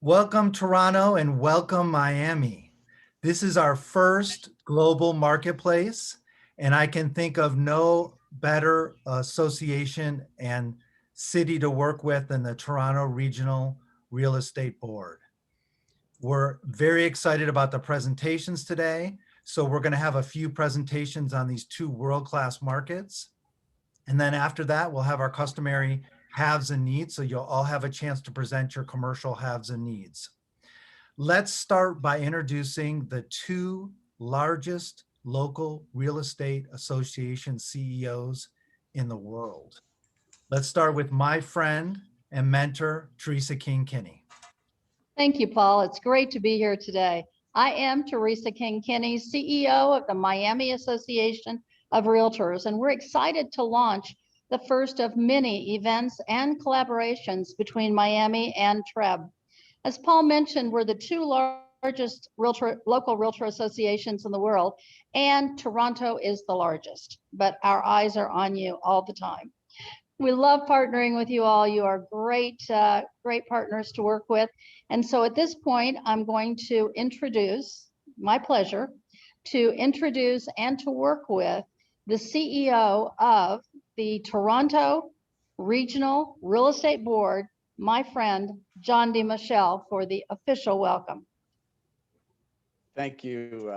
Welcome Toronto and welcome Miami. This is our first global marketplace, and I can think of no better association and city to work with than the Toronto Regional Real Estate Board. We're very excited about the presentations today. So we're going to have a few presentations on these two world-class markets. And then after that, we'll have our customary haves and needs. So you'll all have a chance to present your commercial haves and needs. Let's start by introducing the two largest local real estate association CEOs in the world. Let's start with my friend and mentor, Teresa King-Kinney. Thank you, Paul. It's great to be here today. I am Teresa King-Kinney, CEO of the Miami Association of Realtors, and we're excited to launch the first of many events and collaborations between Miami and TREB. As Paul mentioned, we're the two largest local realtor associations in the world, and Toronto is the largest, but our eyes are on you all the time. We love partnering with you all. You are great partners to work with. And so at this point, I'm going to introduce, my pleasure, to introduce and to work with the CEO of the Toronto Regional Real Estate Board, my friend, John DeMichelle, for the official welcome. Thank you,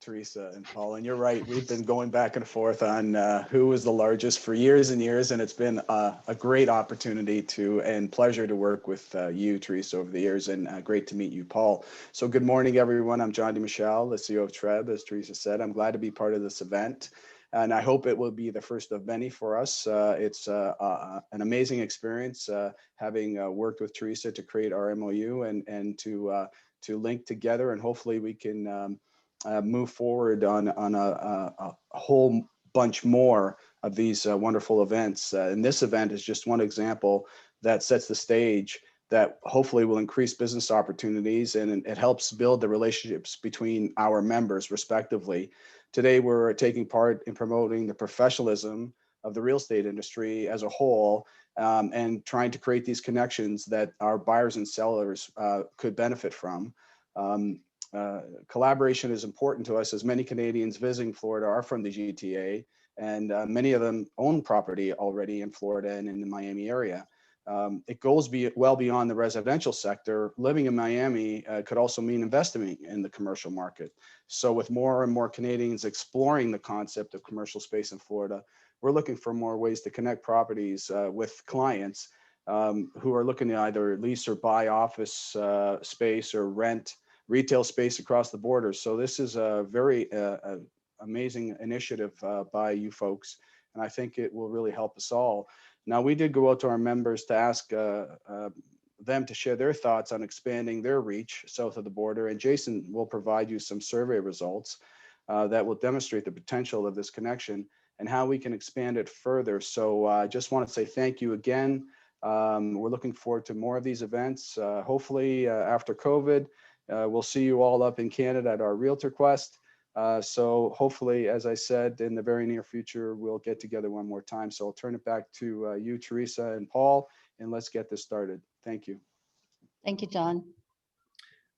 Teresa and Paul. And you're right, we've been going back and forth on who is the largest for years and years, and it's been a great opportunity and pleasure to work with you, Teresa, over the years, and great to meet you, Paul. So good morning, everyone. I'm John DeMichelle, the CEO of TREB, as Teresa said. I'm glad to be part of this event, and I hope it will be the first of many for us. It's an amazing experience having worked with Teresa to create our MOU and to link together, and hopefully we can move forward on a whole bunch more of these wonderful events. And this event is just one example that sets the stage that hopefully will increase business opportunities, and it helps build the relationships between our members respectively. Today, we're taking part in promoting the professionalism of the real estate industry as a whole, and trying to create these connections that our buyers and sellers could benefit from. Collaboration is important to us, as many Canadians visiting Florida are from the GTA, and many of them own property already in Florida and in the Miami area. It goes well beyond the residential sector. Living in Miami could also mean investing in the commercial market. So with more and more Canadians exploring the concept of commercial space in Florida, we're looking for more ways to connect properties with clients who are looking to either lease or buy office space or rent retail space across the border. So this is a very amazing initiative by you folks, and I think it will really help us all. Now, we did go out to our members to ask them to share their thoughts on expanding their reach south of the border, and Jason will provide you some survey results that will demonstrate the potential of this connection and how we can expand it further. So I just want to say thank you again. We're looking forward to more of these events. Hopefully after COVID, we'll see you all up in Canada at our Realtor Quest. So hopefully, as I said, in the very near future, we'll get together one more time. So I'll turn it back to you, Teresa and Paul, and let's get this started. Thank you. Thank you, John.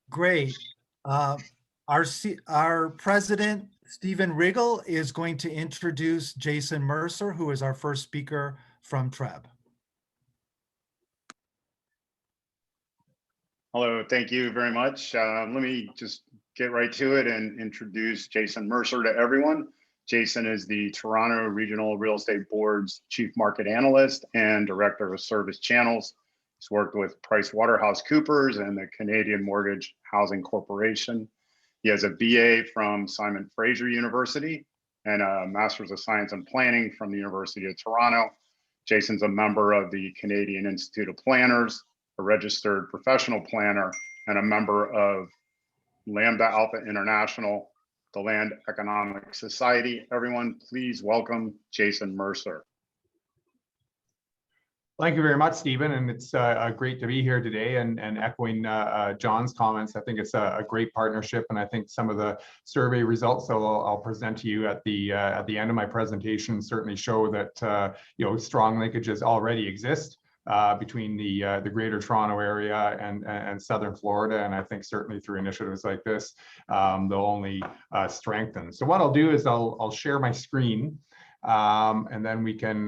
Great. Our president, Stephen Brickell, is going to introduce Jason Mercer, who is our first speaker from TREB. Hello, thank you very much. Let me just get right to it and introduce Jason Mercer to everyone. Jason is the Toronto Regional Real Estate Board's Chief Market Analyst and Director of Service Channels. He's worked with PricewaterhouseCoopers and the Canadian Mortgage Housing Corporation. He has a BA from Simon Fraser University and a Master's of Science in Planning from the University of Toronto. Jason's a member of the Canadian Institute of Planners, a registered professional planner, and a member of Lambda Alpha International, the Land Economic Society. Everyone, please welcome Jason Mercer. Thank you very much, Stephen, and it's great to be here today. And echoing John's comments, I think it's a great partnership, and I think some of the survey results that I'll present to you at the end of my presentation certainly show that strong linkages already exist between the Greater Toronto Area and Southern Florida, and I think certainly through initiatives like this, they'll only strengthen. So what I'll do is I'll share my screen, and then we can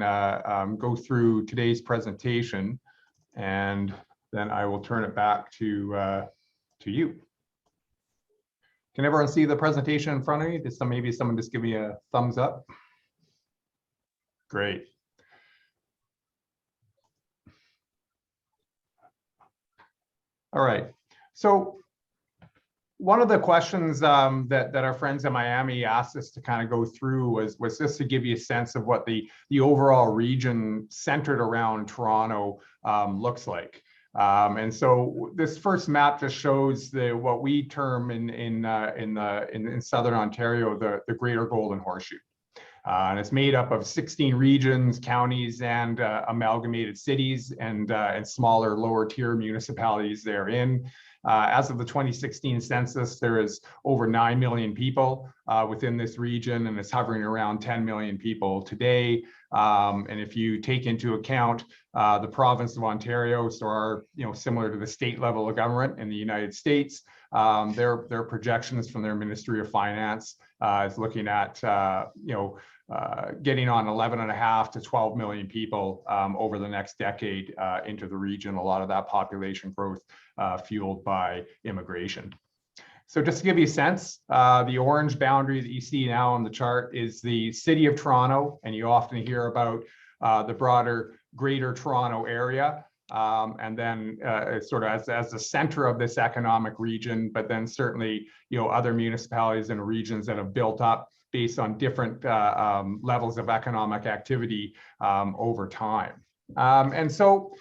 go through today's presentation, and then I will turn it back to you. Can everyone see the presentation in front of you? Maybe someone just give me a thumbs up. Great. All right. So one of the questions that our friends in Miami asked us to kind of go through was just to give you a sense of what the overall region centered around Toronto looks like. And so this first map just shows what we term in Southern Ontario the Greater Golden Horseshoe. And it's made up of 16 regions, counties, and amalgamated cities and smaller lower tier municipalities therein. As of the 2016 census, there is over 9 million people within this region, and it's hovering around 10 million people today. And if you take into account the province of Ontario, so similar to the state level of government in the United States, their projections from their Ministry of Finance is looking at getting on 11.5 to 12 million people over the next decade into the region. A lot of that population growth fueled by immigration. So just to give you a sense, the orange boundary that you see now on the chart is the city of Toronto, and you often hear about the broader Greater Toronto Area. And then sort of as the center of this economic region, but then certainly other municipalities and regions that have built up based on different levels of economic activity over time. And so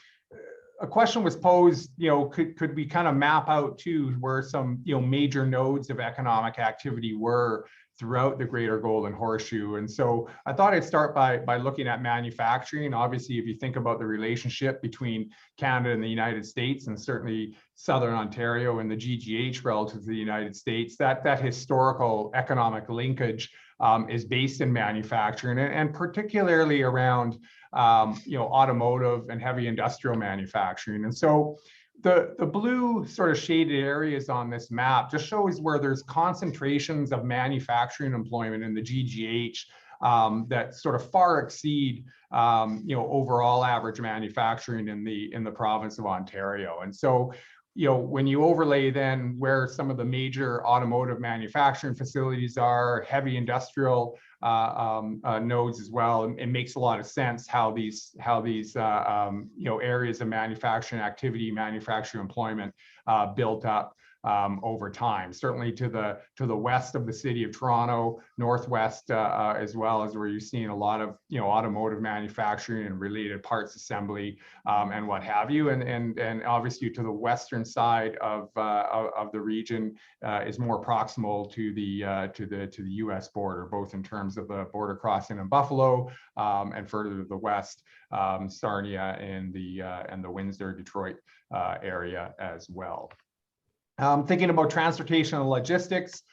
a question was posed, could we kind of map out too where some major nodes of economic activity were throughout the Greater Golden Horseshoe? And so I thought I'd start by looking at manufacturing. Obviously, if you think about the relationship between Canada and the United States, and certainly Southern Ontario and the GGH relative to the United States, that historical economic linkage is based in manufacturing, and particularly around automotive and heavy industrial manufacturing. And so the blue sort of shaded areas on this map just shows where there's concentrations of manufacturing employment in the GGH that sort of far exceed overall average manufacturing in the province of Ontario. And so when you overlay then where some of the major automotive manufacturing facilities are, heavy industrial nodes as well, it makes a lot of sense how these areas of manufacturing activity, manufacturing employment built up over time. Certainly to the west of the city of Toronto, northwest as well, as where you're seeing a lot of automotive manufacturing and related parts assembly and what have you, and obviously to the western side of the region is more proximal to the U.S. border, both in terms of the border crossing in Buffalo and further to the west, Sarnia and the Windsor, Detroit area as well. Thinking about transportation and logistics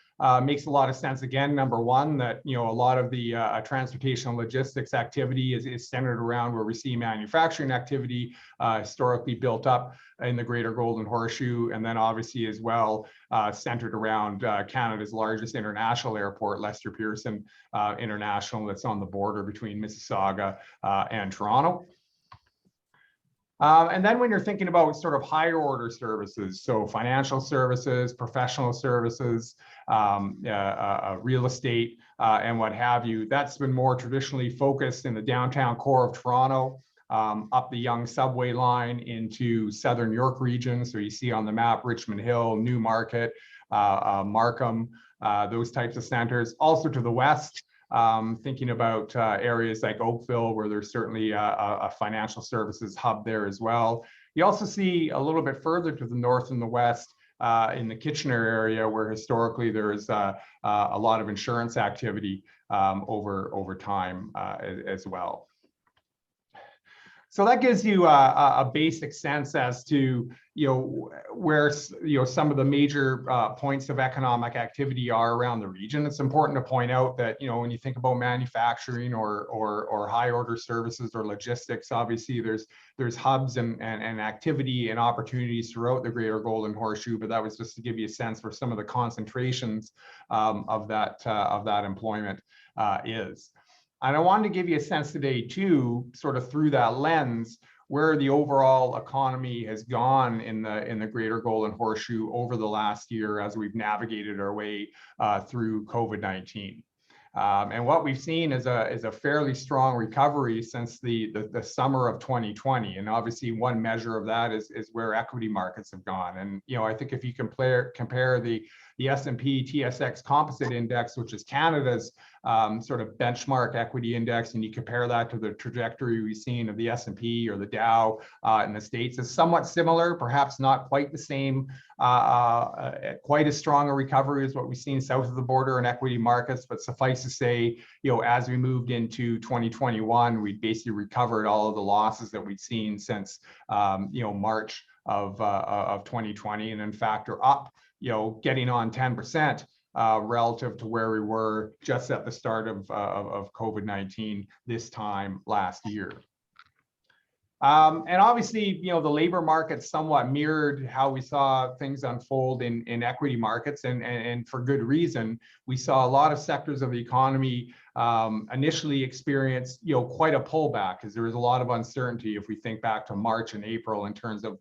makes a lot of sense. Again, number one, that a lot of the transportation and logistics activity is centered around where we see manufacturing activity historically built up in the Greater Golden Horseshoe, and then obviously as well centered around Canada's largest international airport, Lester Pearson International, that's on the border between Mississauga and Toronto. And then when you're thinking about sort of higher order services, so financial services, professional services, real estate, and what have you, that's been more traditionally focused in the downtown core of Toronto, up the Yonge subway line into Southern York region. So you see on the map, Richmond Hill, Newmarket, Markham, those types of centers. Also to the west, thinking about areas like Oakville, where there's certainly a financial services hub there as well. You also see a little bit further to the north and the west in the Kitchener area, where historically there is a lot of insurance activity over time as well. So that gives you a basic sense as to, where, some of the major points of economic activity are around the region. It's important to point out that, when you think about manufacturing or high order services or logistics, obviously there's hubs and activity and opportunities throughout the Greater Golden Horseshoe, but that was just to give you a sense for some of the concentrations of that employment is. And I wanted to give you a sense today too, sort of through that lens, where the overall economy has gone in the Greater Golden Horseshoe over the last year as we've navigated our way through COVID-19. And what we've seen is a fairly strong recovery since the summer of 2020. And obviously one measure of that is where equity markets have gone. And, I think if you compare the S&P TSX Composite Index, which is Canada's sort of benchmark equity index, and you compare that to the trajectory we've seen of the S&P or the Dow in the States, is somewhat similar, perhaps not quite the same, quite as strong a recovery as what we've seen south of the border in equity markets. But suffice to say, as we moved into 2021, we basically recovered all of the losses that we'd seen since, March of 2020, and in fact are up, getting on 10%. Relative to where we were just at the start of COVID-19 this time last year. And obviously, the labor market somewhat mirrored how we saw things unfold in equity markets, and for good reason. We saw a lot of sectors of the economy initially experience, quite a pullback, because there was a lot of uncertainty if we think back to March and April in terms of,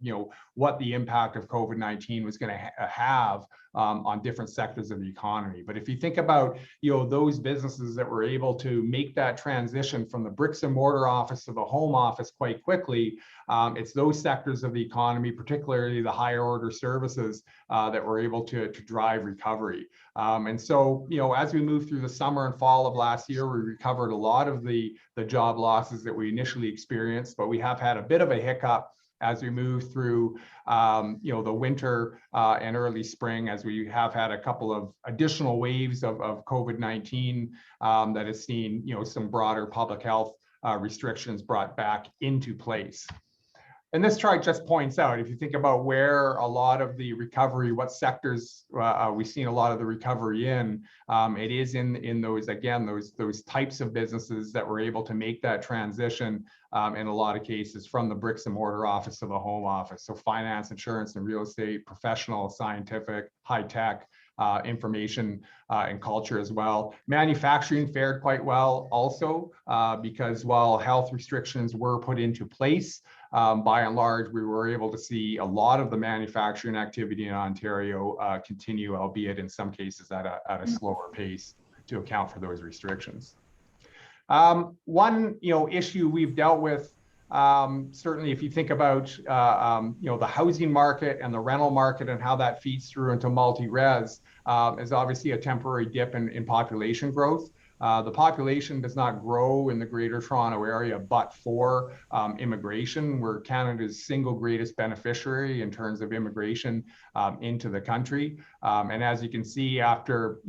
what the impact of COVID-19 was going to have on different sectors of the economy. But if you think about, those businesses that were able to make that transition from the bricks and mortar office to the home office quite quickly, it's those sectors of the economy, particularly the higher order services, that were able to drive recovery. And so, as we moved through the summer and fall of last year, we recovered a lot of the job losses that we initially experienced, but we have had a bit of a hiccup as we move through, the winter and early spring, as we have had a couple of additional waves of COVID-19 that has seen, some broader public health restrictions brought back into place. And this chart just points out, if you think about where a lot of the recovery, what sectors we've seen a lot of the recovery in, it is in those, again, those types of businesses that were able to make that transition in a lot of cases from the bricks and mortar office to the home office. So finance, insurance, and real estate, professional, scientific, high tech, information and culture as well. Manufacturing fared quite well also, because while health restrictions were put into place, by and large, we were able to see a lot of the manufacturing activity in Ontario continue, albeit in some cases at a slower pace to account for those restrictions. One issue we've dealt with, certainly if you think about the housing market and the rental market and how that feeds through into multi-res, is obviously a temporary dip in population growth. The population does not grow in the Greater Toronto Area, but for immigration. We're Canada's single greatest beneficiary in terms of immigration into the country. And as you can see, after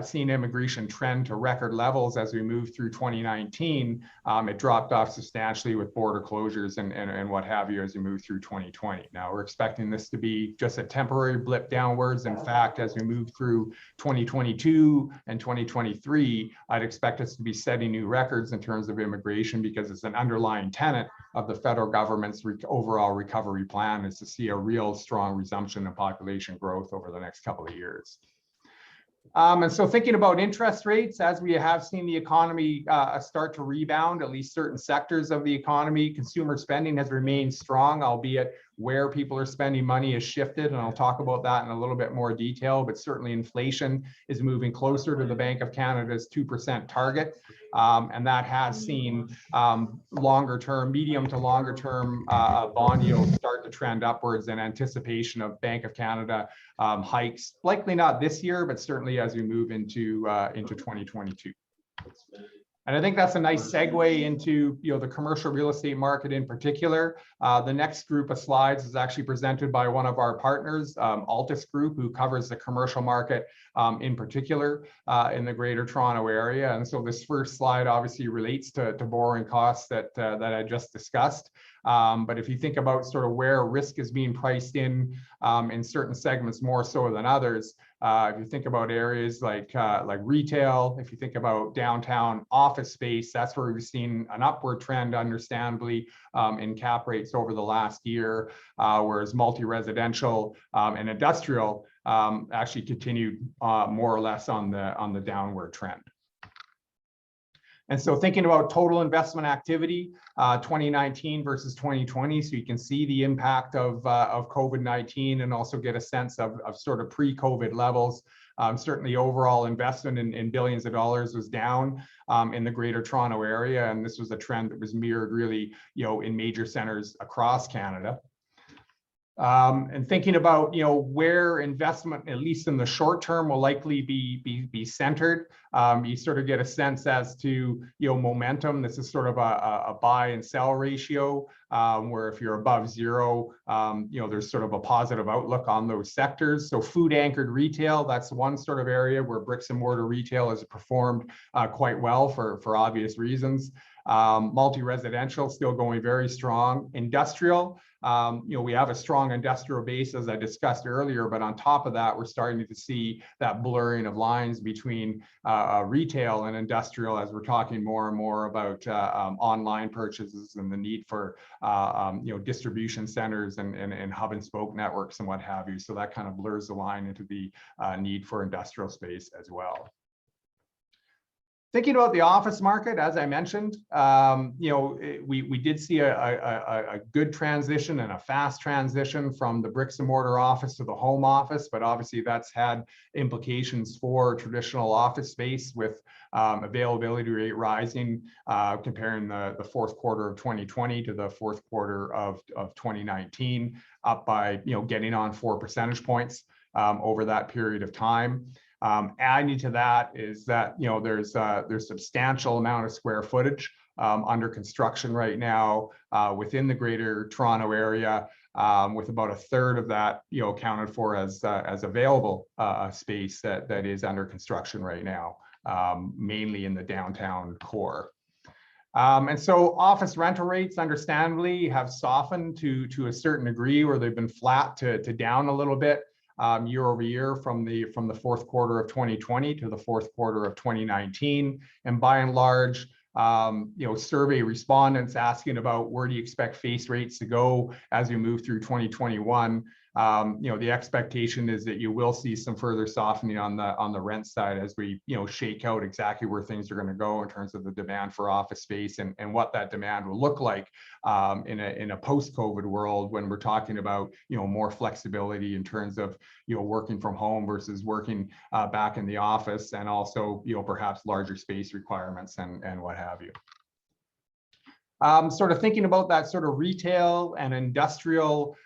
seeing immigration trend to record levels as we moved through 2019, it dropped off substantially with border closures and what have you as we move through 2020. Now we're expecting this to be just a temporary blip downwards. In fact, as we move through 2022 and 2023, I'd expect us to be setting new records in terms of immigration, because it's an underlying tenet of the federal government's overall recovery plan, is to see a real strong resumption in population growth over the next couple of years. And so thinking about interest rates, as we have seen the economy start to rebound, at least certain sectors of the economy, consumer spending has remained strong, albeit where people are spending money has shifted. And I'll talk about that in a little bit more detail, but certainly inflation is moving closer to the Bank of Canada's 2% target. And that has seen longer term, medium to longer term bond yields start to trend upwards in anticipation of Bank of Canada hikes, likely not this year, but certainly as we move into 2022. And I think that's a nice segue into the commercial real estate market in particular. The next group of slides is actually presented by one of our partners, Altus Group, who covers the commercial market in particular in the Greater Toronto Area. And so this first slide obviously relates to borrowing costs that I just discussed. But if you think about sort of where risk is being priced in certain segments more so than others, if you think about areas like retail, if you think about downtown office space, that's where we've seen an upward trend, understandably, in cap rates over the last year, whereas multi-residential and industrial actually continued more or less on the downward trend. And so thinking about total investment activity, 2019 versus 2020, so you can see the impact of COVID-19 and also get a sense of sort of pre-COVID levels. Certainly overall investment in billions of dollars was down in the Greater Toronto Area, and this was a trend that was mirrored really, in major centers across Canada. And thinking about where investment, at least in the short term, will likely be centered, you sort of get a sense as to momentum. This is sort of a buy and sell ratio, where if you're above zero, there's sort of a positive outlook on those sectors. So food anchored retail, that's one sort of area where bricks and mortar retail has performed quite well for obvious reasons. Multi-residential still going very strong. Industrial, we have a strong industrial base, as I discussed earlier, but on top of that, we're starting to see that blurring of lines between retail and industrial as we're talking more and more about online purchases and the need for distribution centers and hub and spoke networks and what have you. So that kind of blurs the line into the need for industrial space as well. Thinking about the office market, as I mentioned, we did see a good transition and a fast transition from the bricks and mortar office to the home office, but obviously that's had implications for traditional office space with availability rate rising, comparing the fourth quarter of 2020 to the fourth quarter of 2019, up by getting on 4 percentage points over that period of time. Adding to that is that there's substantial amount of square footage under construction right now within the Greater Toronto Area, with about a third of that accounted for as available space that is under construction right now, mainly in the downtown core. And so office rental rates, understandably, have softened to a certain degree, where they've been flat to down a little bit year over year from the fourth quarter of 2020 to the fourth quarter of 2019. And by and large, survey respondents asking about where do you expect face rates to go as we move through 2021. The expectation is that you will see some further softening on the rent side as we shake out exactly where things are going to go in terms of the demand for office space and what that demand will look like in a post-COVID world, when we're talking about more flexibility in terms of working from home versus working back in the office, and also perhaps larger space requirements and what have you. Sort of thinking about that sort of retail and industrial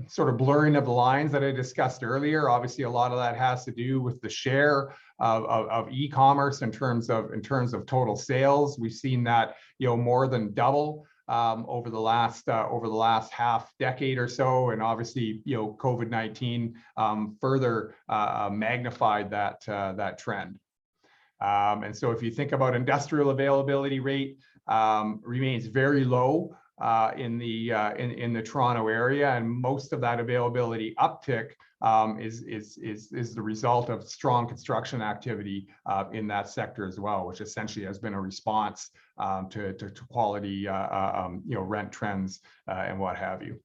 sort of blurring of the lines that I discussed earlier. Obviously, a lot of that has to do with the share of e-commerce in terms of total sales. We've seen that more than double over the last half decade or so, and obviously COVID-19 further magnified that trend. And so if you think about industrial availability rate, remains very low in the Toronto area, and most of that availability uptick is the result of strong construction activity in that sector as well, which essentially has been a response to quality rent trends and what have you.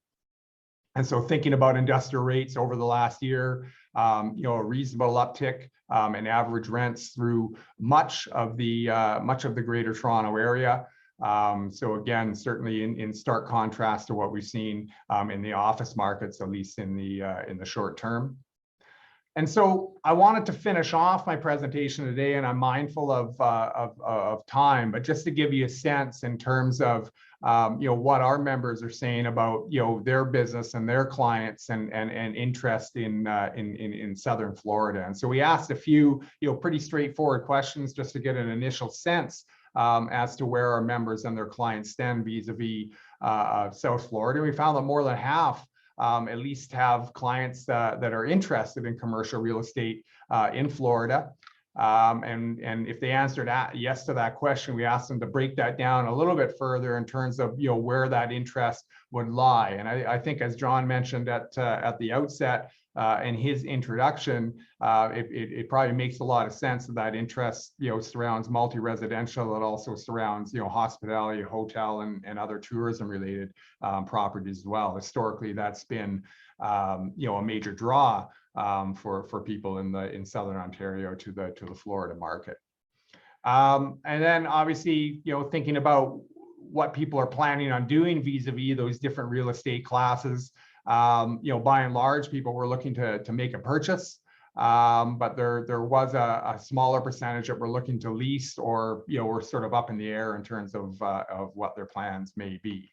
And so thinking about industrial rates over the last year, a reasonable uptick in average rents through much of the Greater Toronto Area. So again, certainly in stark contrast to what we've seen in the office markets, at least in the short term. And so I wanted to finish off my presentation today, and I'm mindful of time, but just to give you a sense in terms of what our members are saying about, their business and their clients and interest in Southern Florida. And so we asked a few, pretty straightforward questions just to get an initial sense as to where our members and their clients stand vis-a-vis South Florida. We found that more than half at least have clients that are interested in commercial real estate in Florida. And if they answered yes to that question, we asked them to break that down a little bit further in terms of where that interest would lie. And I think, as John mentioned at the outset in his introduction, it probably makes a lot of sense that interest surrounds multi-residential. It also surrounds hospitality, hotel, and other tourism related properties as well. Historically, that's been a major draw for people in Southern Ontario to the Florida market. And then obviously, thinking about what people are planning on doing vis-a-vis those different real estate classes. By and large, people were looking to make a purchase, but there was a smaller percentage that were looking to lease, or were sort of up in the air in terms of what their plans may be.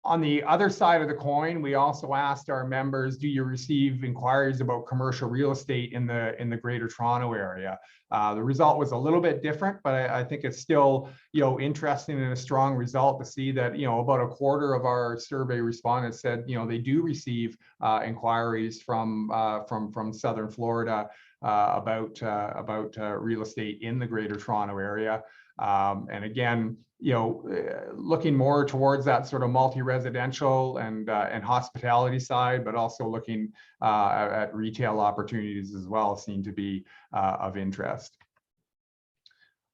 On the other side of the coin, we also asked our members, do you receive inquiries about commercial real estate in the Greater Toronto area? The result was a little bit different, but I think it's still, interesting and a strong result to see that, about a quarter of our survey respondents said, they do receive inquiries from Southern Florida about real estate in the Greater Toronto area. And again, looking more towards that sort of multi-residential and hospitality side, but also looking at retail opportunities as well, seem to be of interest.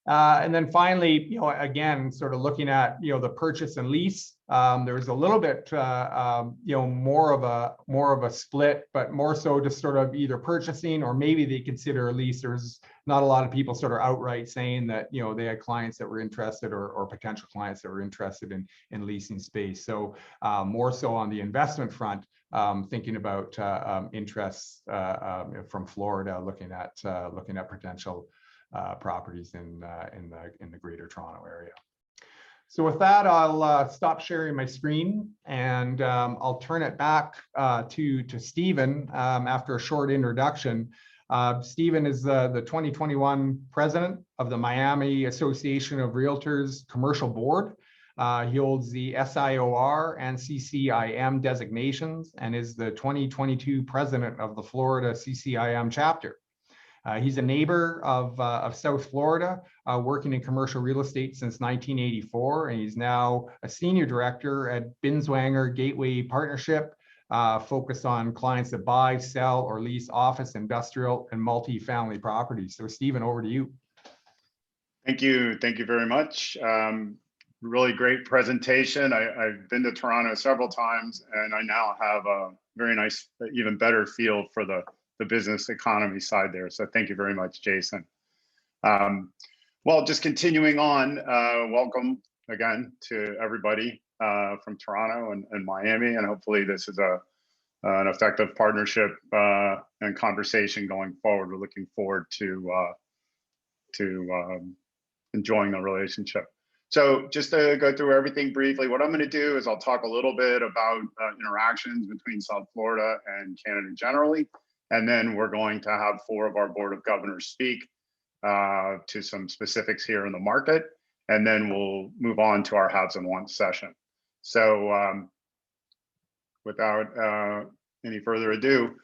And then finally, again, sort of looking at the purchase and lease. There was a little bit more of a split, but more so just sort of either purchasing or maybe they consider a lease. There's not a lot of people sort of outright saying that they had clients that were interested or potential clients that were interested in leasing space. So more so on the investment front, thinking about interests from Florida, looking at potential properties in the Greater Toronto area. So with that, I'll stop sharing my screen and I'll turn it back to Stephen after a short introduction. Stephen is the 2021 president of the Miami Association of Realtors Commercial Board. He holds the SIOR and CCIM designations and is the 2022 president of the Florida CCIM chapter. He's a neighbor of South Florida, working in commercial real estate since 1984, and he's now a senior director at Binswanger Gateway Partnership, focused on clients that buy, sell, or lease office, industrial, and multi-family properties. So Stephen, over to you. Thank you very much. Really great presentation. I've been to Toronto several times, and I now have a very nice, even better feel for the business economy side there. So thank you very much, Jason. Well, just continuing on, welcome again to everybody from Toronto and Miami, and hopefully this is an effective partnership and conversation going forward. We're looking forward to enjoying the relationship. So just to go through everything briefly, what I'm going to do is I'll talk a little bit about interactions between South Florida and Canada generally. And then we're going to have 4 of our Board of Governors speak to some specifics here in the market. And then we'll move on to our haves and wants session. So without any further ado,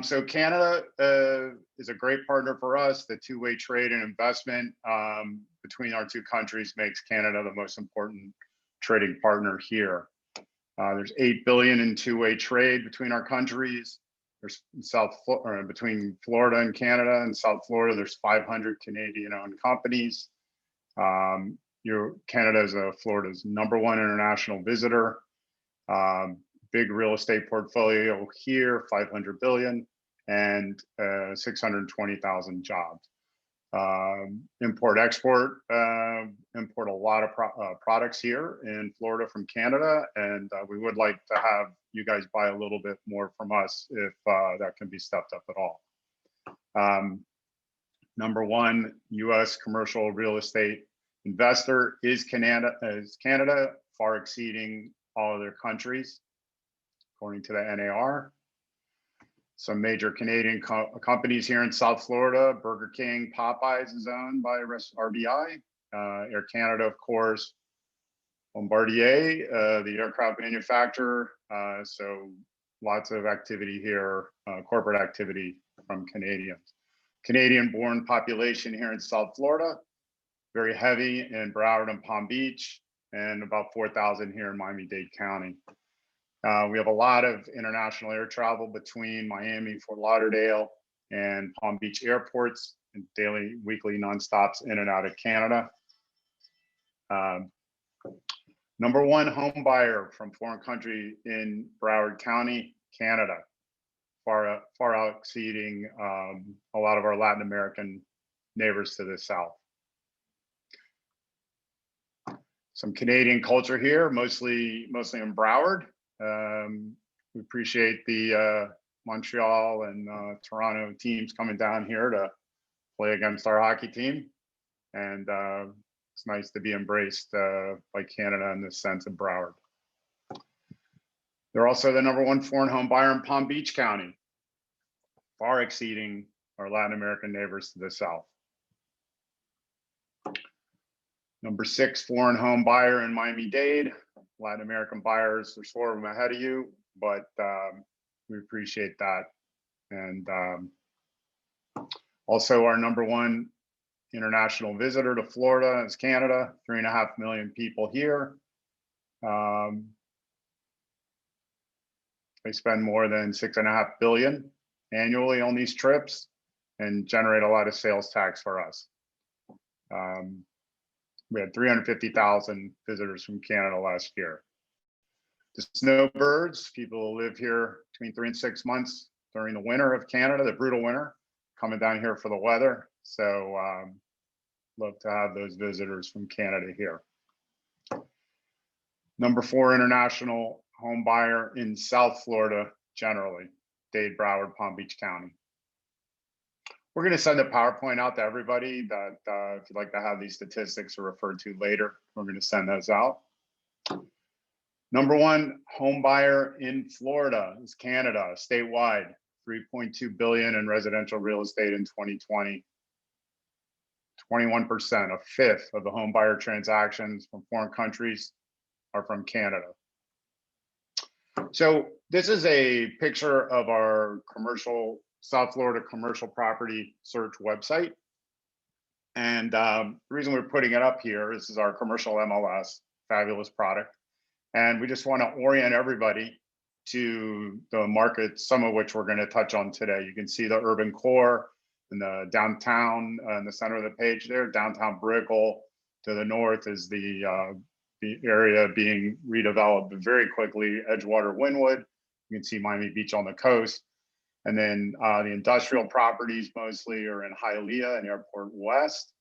so Canada is a great partner for us. The two-way trade and investment between our two countries makes Canada the most important trading partner here. There's $8 billion in two-way trade between our countries. There's between Florida and Canada and South Florida, there's 500 Canadian-owned companies. Canada is Florida's #1 international visitor. Big real estate portfolio here, 500 billion, and 620,000 jobs. Import-export, import a lot of products here in Florida from Canada, and we would like to have you guys buy a little bit more from us if that can be stepped up at all. #1 U.S. commercial real estate Investor is Canada, far exceeding all other countries, according to the NAR. Some major Canadian companies here in South Florida, Burger King, Popeyes is owned by RBI, Air Canada, of course, Bombardier, the aircraft manufacturer. So lots of activity here, corporate activity from Canadians. Canadian-born population here in South Florida, very heavy in Broward and Palm Beach, and about 4,000 here in Miami-Dade County. We have a lot of international air travel between Miami, Fort Lauderdale, and Palm Beach airports, and daily, weekly nonstops in and out of Canada. Number one home buyer from foreign country in Broward County, Canada, far out exceeding a lot of our Latin American neighbors to the south. Some Canadian culture here, mostly in Broward. We appreciate the Montreal and Toronto teams coming down here to play against our hockey team. And it's nice to be embraced by Canada in this sense of Broward. They're also the number one foreign home buyer in Palm Beach County, far exceeding our Latin American neighbors to the south. Number 6 foreign home buyer in Miami-Dade. Latin American buyers are sort of ahead of you, but we appreciate that. And also our number one international visitor to Florida is Canada, 3.5 million people here. They spend more than $6.5 billion annually on these trips and generate a lot of sales tax for us. We had 350,000 visitors from Canada last year. The snowbirds, people who live here between 3 and 6 months during the winter of Canada, the brutal winter, coming down here for the weather. So love to have those visitors from Canada here. Number 4 international home buyer in South Florida generally, Dade, Broward, Palm Beach County. We're going to send a PowerPoint out to everybody that if you'd like to have these statistics referred to later, we're going to send those out. Number 1 home buyer in Florida is Canada, statewide, $3.2 billion in residential real estate in 2020. 21%, a fifth of the home buyer transactions from foreign countries are from Canada. So this is a picture of our commercial South Florida commercial property search website. And the reason we're putting it up here, this is our commercial MLS, fabulous product. And we just want to orient everybody to the markets, some of which we're going to touch on today. You can see the urban core and the downtown in the center of the page there, downtown Brickell. To the north is the area being redeveloped very quickly, Edgewater, Wynwood. You can see Miami Beach on the coast. And then the industrial properties mostly are in Hialeah and Airport West.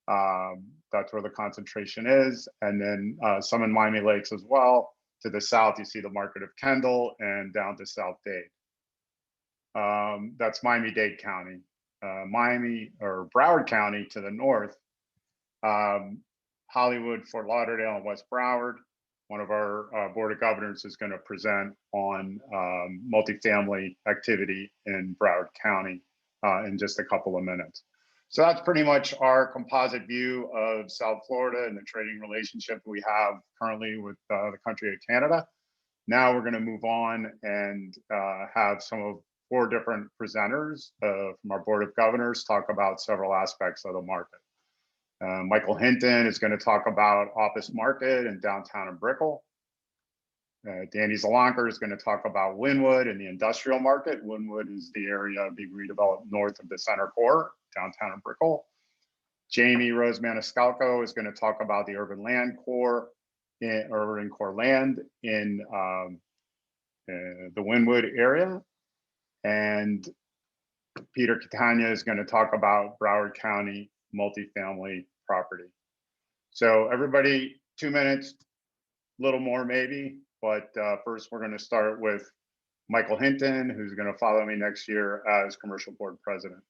That's where the concentration is. And then some in Miami Lakes as well. To the south, you see the market of Kendall and down to South Dade. That's Miami-Dade County. Miami or Broward County to the north, Hollywood, Fort Lauderdale, and West Broward. One of our Board of Governors is going to present on multifamily activity in Broward County in just a couple of minutes. So that's pretty much our composite view of South Florida and the trading relationship we have currently with the country of Canada. Now we're going to move on and have some of 4 different presenters from our Board of Governors talk about several aspects of the market. Michael Hinton is going to talk about office market in downtown and Brickell. Danny Zalanker is going to talk about Wynwood and the industrial market. Wynwood is the area being redeveloped north of the center core, downtown and Brickell. Jamie Rose Maniscalco is going to talk about the urban land core, urban core land in the Wynwood area. And Peter Catania is going to talk about Broward County multifamily property. So everybody, 2 minutes, a little more maybe, but first we're going to start with Michael Hinton, who's going to follow me next year as Commercial Board President.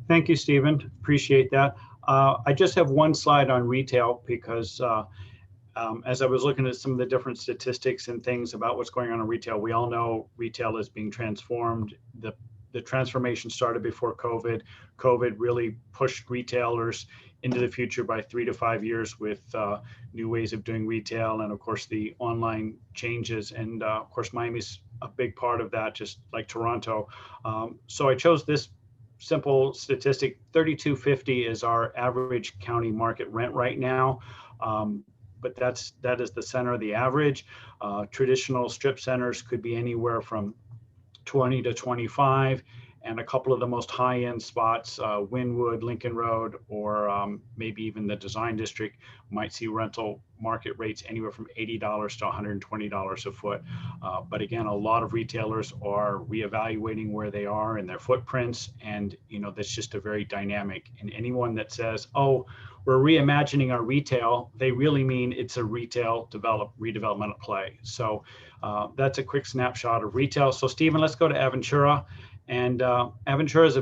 Thank you, Stephen. Appreciate that. I just have one slide on retail because as I was looking at some of the different statistics and things about what's going on in retail, we all know retail is being transformed. The transformation started before COVID. COVID really pushed retailers into the future by 3 to 5 years with new ways of doing retail, and of course the online changes. And of course, Miami's a big part of that, just like Toronto. So I chose this simple statistic. $32.50 is our average county market rent right now. But that is the center of the average. Traditional strip centers could be anywhere from 20 to 25, and a couple of the most high-end spots, Wynwood, Lincoln Road, or maybe even the Design District, might see rental market rates anywhere from $80 to $120 a foot. But again, a lot of retailers are reevaluating where they are and their footprints, and that's just a very dynamic. And anyone that says, "Oh, we're reimagining our retail," they really mean it's a retail redevelopment play. So that's a quick snapshot of retail. So Stephen, let's go to Aventura. And Aventura is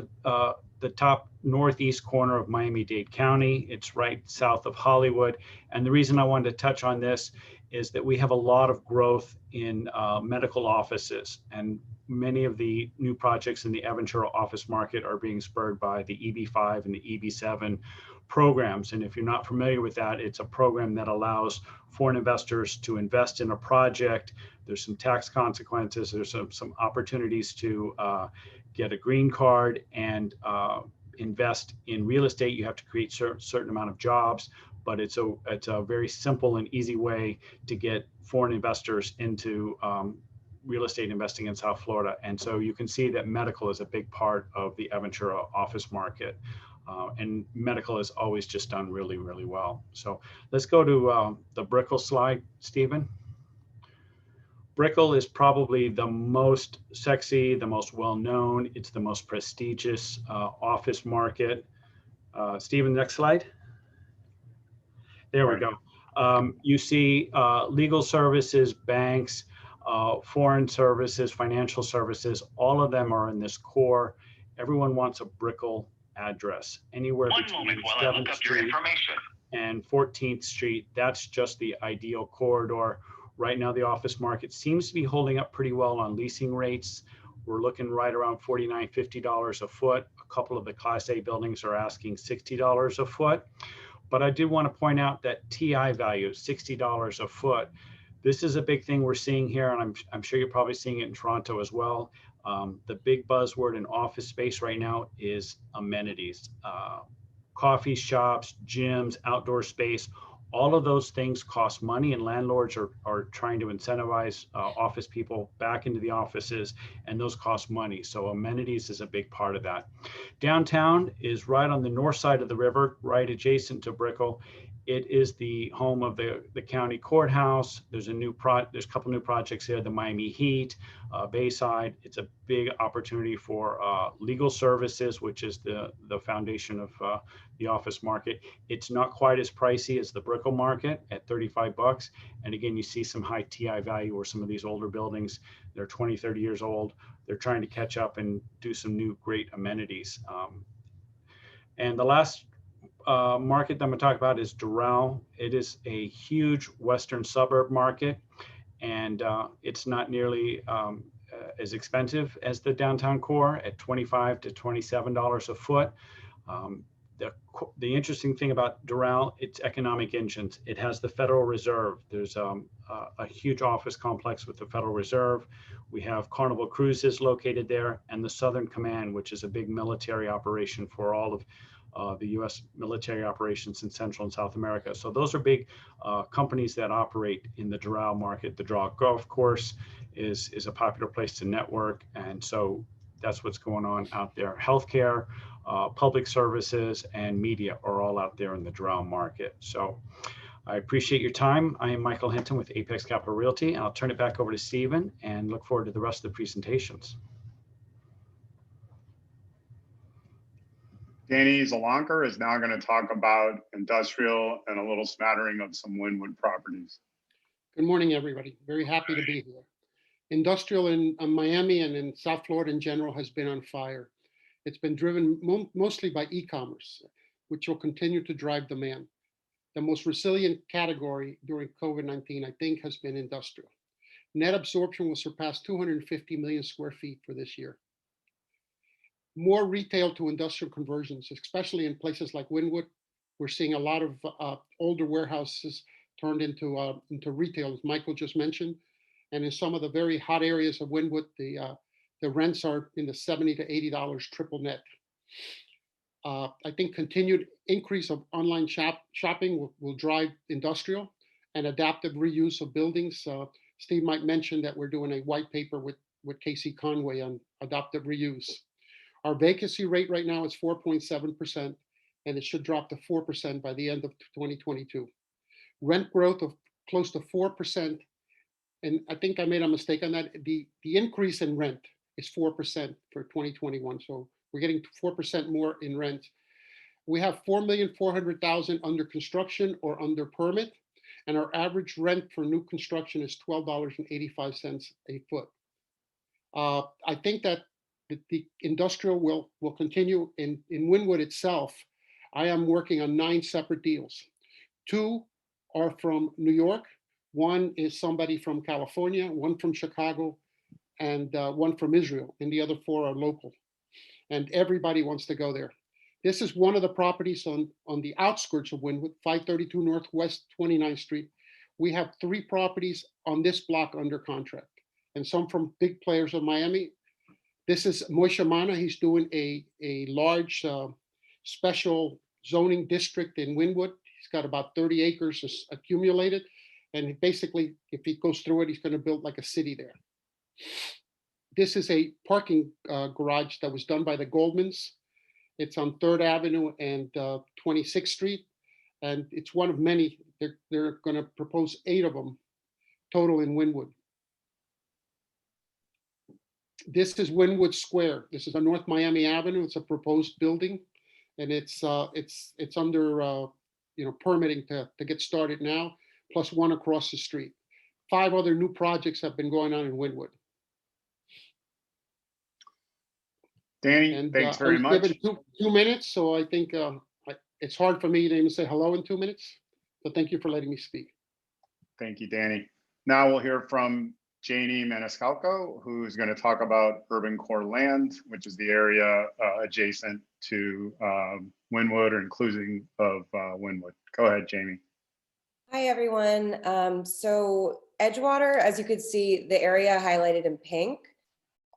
the top northeast corner of Miami-Dade County. It's right south of Hollywood. And the reason I wanted to touch on this is that we have a lot of growth in medical offices, and many of the new projects in the Aventura office market are being spurred by the EB5 and the EB7 programs. And if you're not familiar with that, it's a program that allows foreign investors to invest in a project. There's some tax consequences. There's some opportunities to get a green card and invest in real estate. You have to create certain amount of jobs, but it's a very simple and easy way to get foreign investors into real estate investing in South Florida. And so you can see that medical is a big part of the Aventura office market. And medical has always just done really, really well. So let's go to the Brickell slide, Stephen. Brickell is probably the most sexy, the most well-known. It's the most prestigious office market. Stephen, next slide. There we go. You see legal services, banks, foreign services, financial services, all of them are in this core. Everyone wants a Brickell address. Anywhere between 7th Street and 14th Street, that's just the ideal corridor. Right now, the office market seems to be holding up pretty well on leasing rates. We're looking right around $49, $50 a foot. A couple of the Class A buildings are asking $60 a foot. But I did want to point out that TI value, $60 a foot. This is a big thing we're seeing here, and I'm sure you're probably seeing it in Toronto as well. The big buzzword in office space right now is amenities. Coffee shops, gyms, outdoor space, all of those things cost money, and landlords are trying to incentivize office people back into the offices, and those cost money. So amenities is a big part of that. Downtown is right on the north side of the river, right adjacent to Brickell. It is the home of the county courthouse. There's a couple new projects here, the Miami Heat, Bayside. It's a big opportunity for legal services, which is the foundation of the office market. It's not quite as pricey as the Brickell market at $35. And again, you see some high TI value where some of these older buildings, they're 20, 30 years old. They're trying to catch up and do some new great amenities. And the last market that I'm going to talk about is Doral. It is a huge western suburb market, and it's not nearly as expensive as the downtown core at $25 to $27 a foot. The interesting thing about Doral, it's economic engines. It has the Federal Reserve. There's a huge office complex with the Federal Reserve. We have Carnival Cruises located there, and the Southern Command, which is a big military operation for all of the U.S. military operations in Central and South America. So those are big companies that operate in the Doral market. The Doral Golf Course is a popular place to network, and so that's what's going on out there. Healthcare, public services, and media are all out there in the Doral market. So I appreciate your time. I am Michael Hinton with Apex Capital Realty, and I'll turn it back over to Stephen and look forward to the rest of the presentations. Danny Zalanker is now going to talk about industrial and a little smattering of some Wynwood properties. Good morning, everybody. Very happy to be here. Industrial in Miami and in South Florida in general has been on fire. It's been driven mostly by e-commerce, which will continue to drive demand. The most resilient category during COVID-19, I think, has been industrial. Net absorption will surpass 250 million square feet for this year. More retail to industrial conversions, especially in places like Wynwood. We're seeing a lot of older warehouses turned into retail, as Michael just mentioned. And in some of the very hot areas of Wynwood, the rents are in the $70 to $80 triple net. I think continued increase of online shopping will drive industrial and adaptive reuse of buildings. Steve might mention that we're doing a white paper with Casey Conway on adaptive reuse. Our vacancy rate right now is 4.7%, and it should drop to 4% by the end of 2022. Rent growth of close to 4%. And I think I made a mistake on that. The increase in rent is 4% for 2021. So we're getting 4% more in rent. We have 4,400,000 under construction or under permit, and our average rent for new construction is $12.85 a foot. I think that the industrial will continue in Wynwood itself. I am working on 9 separate deals. 2 are from New York. 1 is somebody from California, 1 from Chicago, and 1 from Israel, and the other 4 are local. And everybody wants to go there. This is one of the properties on the outskirts of Wynwood, 532 Northwest 29th Street. We have 3 properties on this block under contract, and some from big players of Miami. This is Moishe Mana. He's doing a large special zoning district in Wynwood. He's got about 30 acres accumulated. And basically, if he goes through it, he's going to build like a city there. This is a parking garage that was done by the Goldmans. It's on 3rd Avenue and 26th Street. And it's one of many. They're going to propose 8 of them total in Wynwood. This is Wynwood Square. This is on North Miami Avenue. It's a proposed building, and it's under permitting to get started now, plus 1 across the street. 5 other new projects have been going on in Wynwood. Danny, thanks very much. Given 2 minutes, so I think it's hard for me to even say hello in 2 minutes. So thank you for letting me speak. Thank you, Danny. Now we'll hear from Janie Maniscalco, who's going to talk about urban core land, which is the area adjacent to Wynwood or inclusive of Wynwood. Go ahead, Jamie. Hi, everyone. So Edgewater, as you could see, the area highlighted in pink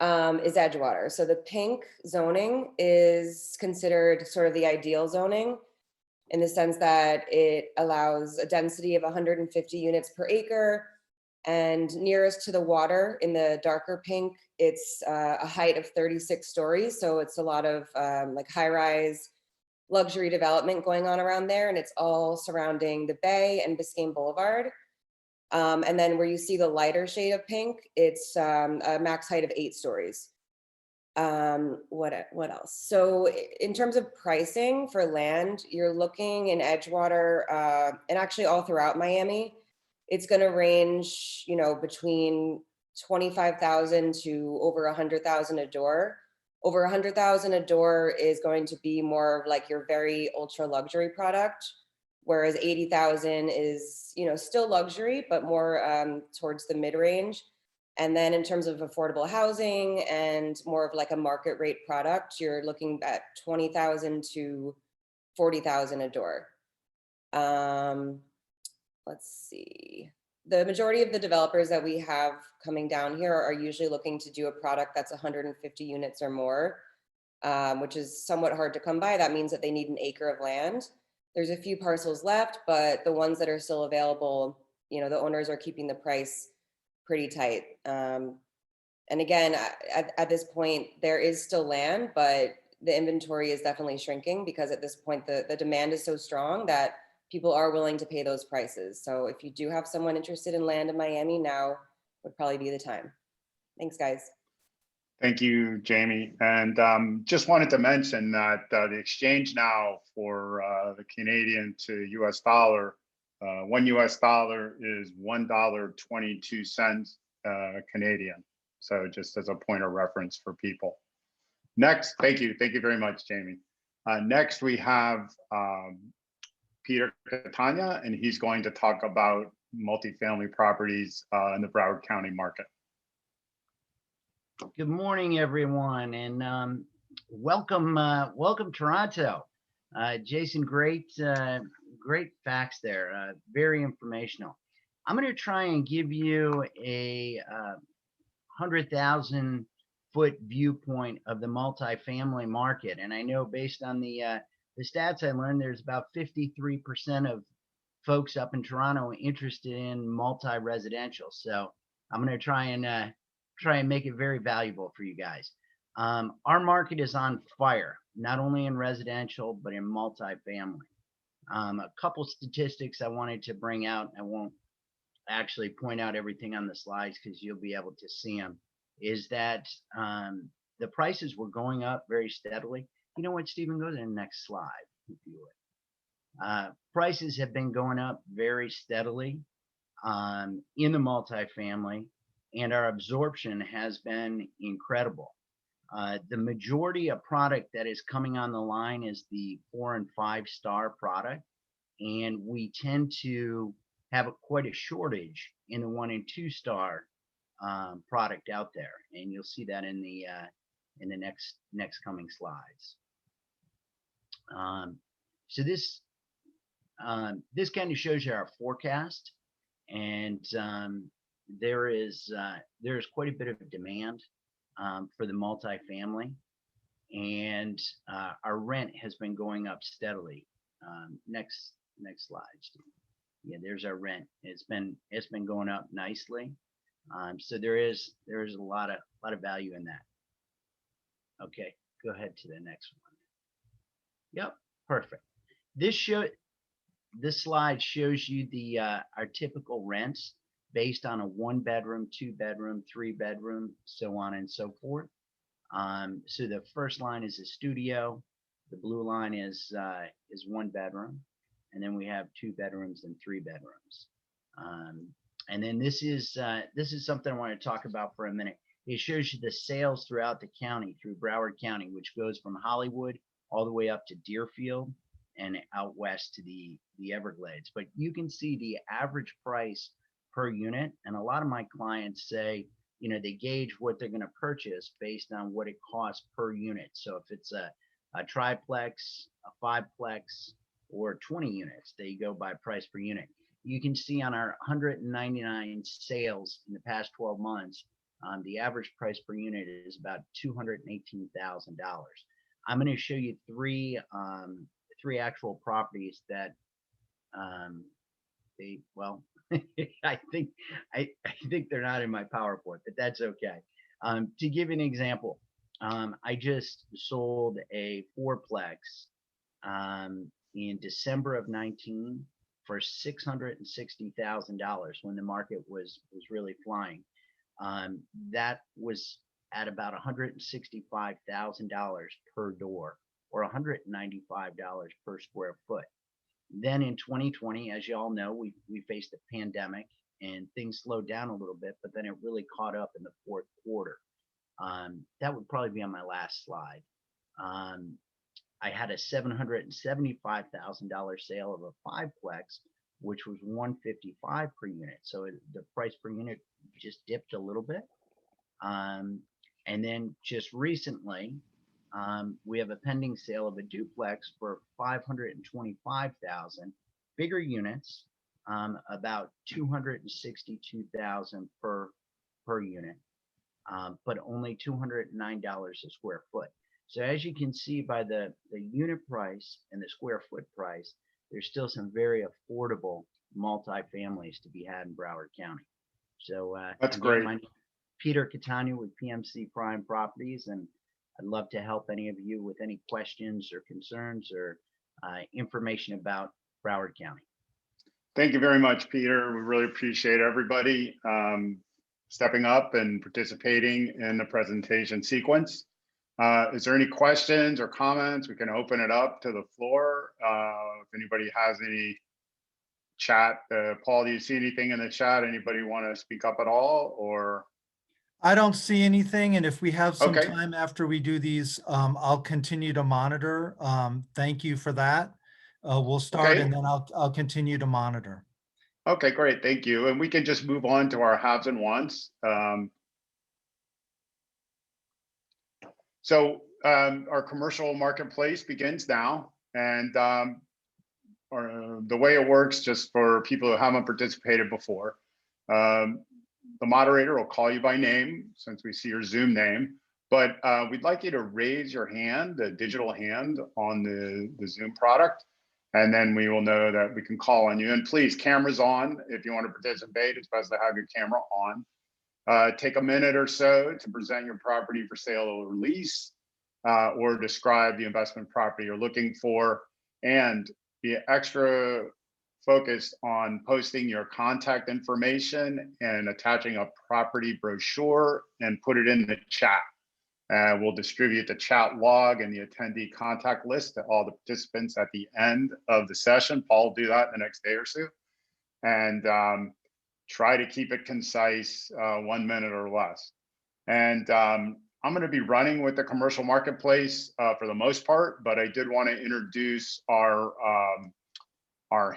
is Edgewater. So the pink zoning is considered sort of the ideal zoning in the sense that it allows a density of 150 units per acre, and nearest to the water in the darker pink, it's a height of 36 stories. So it's a lot of like high-rise luxury development going on around there, and it's all surrounding the bay and Biscayne Boulevard. And then where you see the lighter shade of pink, it's a max height of 8 stories. What else? So in terms of pricing for land, you're looking in Edgewater and actually all throughout Miami, it's going to range, between 25,000 to over 100,000 a door. Over 100,000 a door is going to be more like your very ultra luxury product, whereas 80,000 is, still luxury, but more towards the mid range. And then in terms of affordable housing and more of like a market rate product, you're looking at 20,000 to 40,000 a door. Let's see. The majority of the developers that we have coming down here are usually looking to do a product that's 150 units or more, which is somewhat hard to come by. That means that they need an acre of land. There's a few parcels left, but the ones that are still available, the owners are keeping the price pretty tight. And again, at this point, there is still land, but the inventory is definitely shrinking because at this point, the demand is so strong that people are willing to pay those prices. So if you do have someone interested in land in Miami, now would probably be the time. Thanks, guys. Thank you, Jamie. And just wanted to mention that the exchange now for the Canadian to US dollar, $1 US is $1.22 Canadian. So just as a point of reference for people. Next, thank you very much, Jamie. Next, we have Peter Catania, and he's going to talk about multifamily properties in the Broward County market. Good morning, everyone, and welcome, welcome Toronto. Jason, great facts there, very informational. I'm going to try and give you a 100,000 foot viewpoint of the multifamily market, and I know based on the stats I learned, there's about 53% of folks up in Toronto interested in multi-residential. So I'm going to try and make it very valuable for you guys. Our market is on fire, not only in residential, but in multifamily. A couple statistics I wanted to bring out. I won't actually point out everything on the slides because you'll be able to see them, is that the prices were going up very steadily. You know what, Stephen, go to the next slide, if you would. Prices have been going up very steadily in the multifamily, and our absorption has been incredible. The majority of product that is coming on the line is the 4 and 5 star product, and we tend to have quite a shortage in the 1 and 2 star product out there, and you'll see that in the next coming slides. So this kind of shows you our forecast, and there's quite a bit of demand for the multifamily, and our rent has been going up steadily. Next slide, Steve. Yeah, there's our rent. It's been going up nicely. So there is a lot of value in that. Okay, go ahead to the next one. Yep, perfect. This slide shows you the our typical rents based on a 1 bedroom, 2 bedroom, 3 bedroom, so on and so forth. So the first line is a studio. The blue line is 1 bedroom, and then we have 2 bedrooms and 3 bedrooms. And then this is something I want to talk about for a minute. It shows you the sales throughout the county, through Broward County, which goes from Hollywood all the way up to Deerfield and out west to the Everglades. But you can see the average price per unit, and a lot of my clients say, you know, they gauge what they're going to purchase based on what it costs per unit. So if it's a triplex, a 5plex, or 20 units, they go by price per unit. You can see on our 199 sales in the past 12 months, the average price per unit is about $218,000. I'm going to show you three actual properties that I think they're not in my PowerPoint, but that's okay. To give an example, I just sold a 4plex in December of 19 for $660,000 when the market was really flying. That was at about $165,000 per door, or $195 per square foot. Then in 2020, as you all know, we faced a pandemic and things slowed down a little bit, but then it really caught up in the fourth quarter. That would probably be on my last slide. I had a $775,000 sale of a 5plex, which was $155 per unit. So the price per unit just dipped a little bit. And then just recently, we have a pending sale of a duplex for $525,000, bigger units, about $262,000 per unit, but only $209 a square foot. So as you can see by the unit price and the square foot price, there's still some very affordable multifamilies to be had in Broward County. So that's great. My name is Peter Catania with PMC Prime Properties, and I'd love to help any of you with any questions or concerns or information about Broward County. Thank you very much, Peter. We really appreciate everybody stepping up and participating in the presentation sequence. Is there any questions or comments? We can open it up to the floor. If anybody has any chat, Paul, do you see anything in the chat? Anybody want to speak up at all, or? I don't see anything, and if we have some Okay. time after we do these, I'll continue to monitor. Thank you for that. We'll start Okay. and then I'll continue to monitor. Okay, great. Thank you. And we can just move on to our haves and wants. Our commercial marketplace begins now, and the way it works, just for people who haven't participated before, the moderator will call you by name since we see your Zoom name, but we'd like you to raise your hand, the digital hand on the Zoom product, and then we will know that we can call on you. And please, cameras on if you want to participate. It's best to have your camera on. Take a minute or so to present your property for sale or lease, or describe the investment property you're looking for, and be extra focused on posting your contact information and attaching a property brochure and put it in the chat. We'll distribute the chat log and the attendee contact list to all the participants at the end of the session. Paul will do that the next day or so. And try to keep it concise, 1 minute or less. And I'm going to be running with the commercial marketplace for the most part, but I did want to introduce our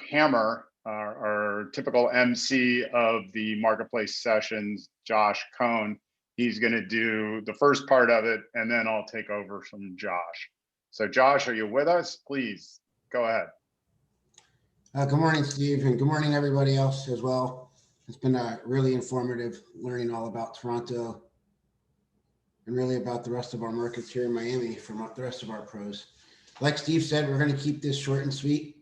hammer, our typical MC of the marketplace sessions, Josh Cohn. He's going to do the first part of it, and then I'll take over from Josh. So Josh, are you with us? Please go ahead. Good morning, Steve, and good morning, everybody else as well. It's been really informative learning all about Toronto and really about the rest of our markets here in Miami from the rest of our pros. Like Steve said, we're going to keep this short and sweet.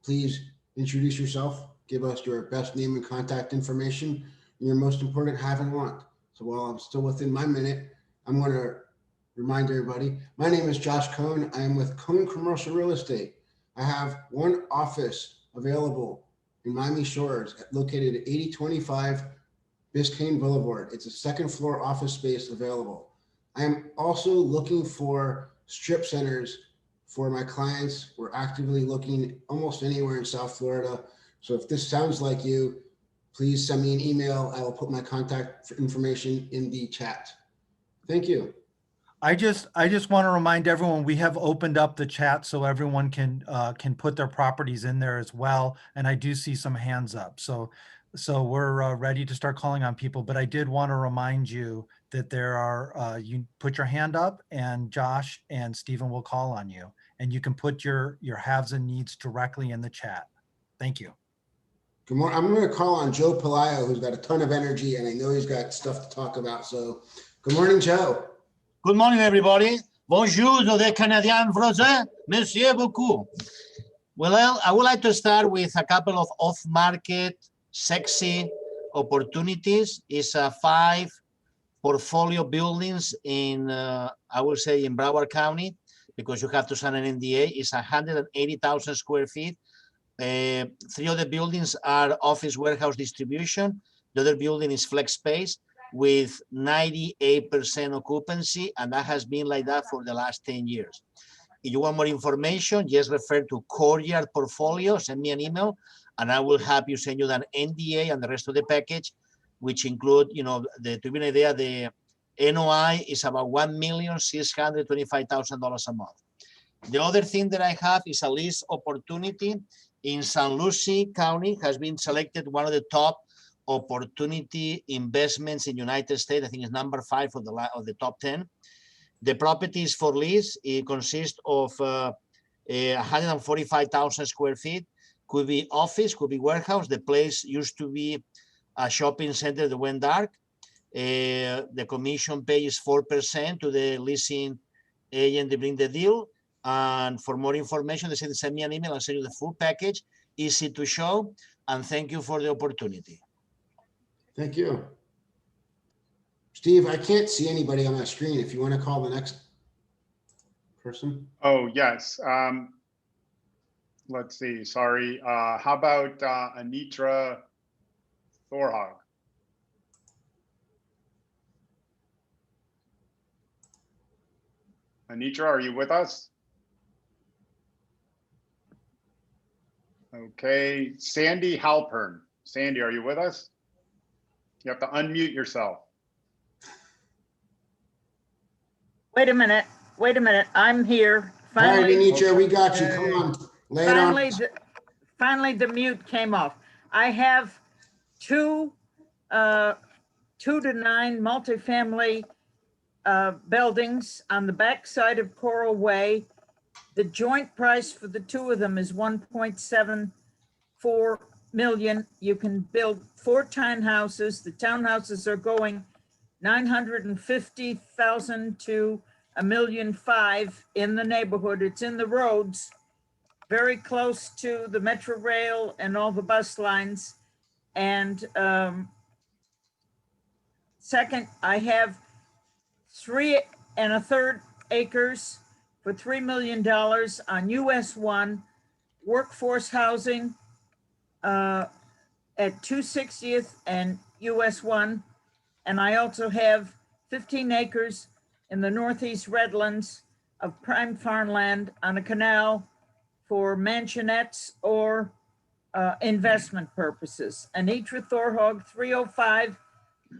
Please introduce yourself, give us your best name and contact information, and your most important have and want. So while I'm still within my minute, I'm going to remind everybody, my name is Josh Cohn. I am with Cohn Commercial Real Estate. I have one office available in Miami Shores, located at 8025 Biscayne Boulevard. It's a second floor office space available. I am also looking for strip centers for my clients. We're actively looking almost anywhere in South Florida. So if this sounds like you, please send me an email. I will put my contact information in the chat. Thank you. I just want to remind everyone, we have opened up the chat so everyone can put their properties in there as well. And I do see some hands up. So we're ready to start calling on people, but I did want to remind you that there are, you put your hand up and Josh and Stephen will call on you, and you can put your haves and needs directly in the chat. Thank you. Good morning. I'm going to call on Joe Pelayo, who's got a ton of energy, and I know he's got stuff to talk about. So good morning, Joe. Good morning, everybody. Bonjour, des Canadiens français. Merci beaucoup. Well, I would like to start with a couple of off-market, sexy opportunities. It's 5 portfolio buildings in, I will say, in Broward County, because you have to sign an NDA. It's 180,000 square feet. 3 of the buildings are office warehouse distribution. The other building is flex space with 98% occupancy, and that has been like that for the last 10 years. If you want more information, just refer to Courtyard Portfolio, send me an email, and I will help you send you an NDA and the rest of the package, which include, you know, to give you an idea, the NOI is about $1,625,000 a month. The other thing that I have is a lease opportunity in San Lucie County, has been selected one of the top opportunity investments in United States. I think it's number 5 of the top 10. The property is for lease. It consists of 145,000 square feet. Could be office, could be warehouse. The place used to be a shopping center that went dark. The commission pay is 4% to the leasing agent to bring the deal. And for more information, they said send me an email. I'll send you the full package. Easy to show. And thank you for the opportunity. Thank you. Steve, I can't see anybody on my screen. If you want to call the next person. Oh, yes. Let's see. Sorry. How about Anitra Thorhog? Anitra, are you with us? Okay. Sandy Halpern. Sandy, are you with us? You have to unmute yourself. Wait a minute, I'm here. All right, Finally, Anitra, we got you. Come on, lay it on. finally the mute came off. I have two 2 to 9 multifamily buildings on the back side of Coral Way. The joint price for the two of them is 1.74 million. You can build 4 townhouses. The townhouses are going 950,000 to $1.5 million in the neighborhood. It's in the roads, very close to the Metro Rail and all the bus lines. And second, I have 3 1/3 acres for $3 million on US 1 workforce housing at 260th and US 1. And I also have 15 acres in the Northeast Redlands of prime farmland on a canal for mansionettes or investment purposes. Anitra Thorhog,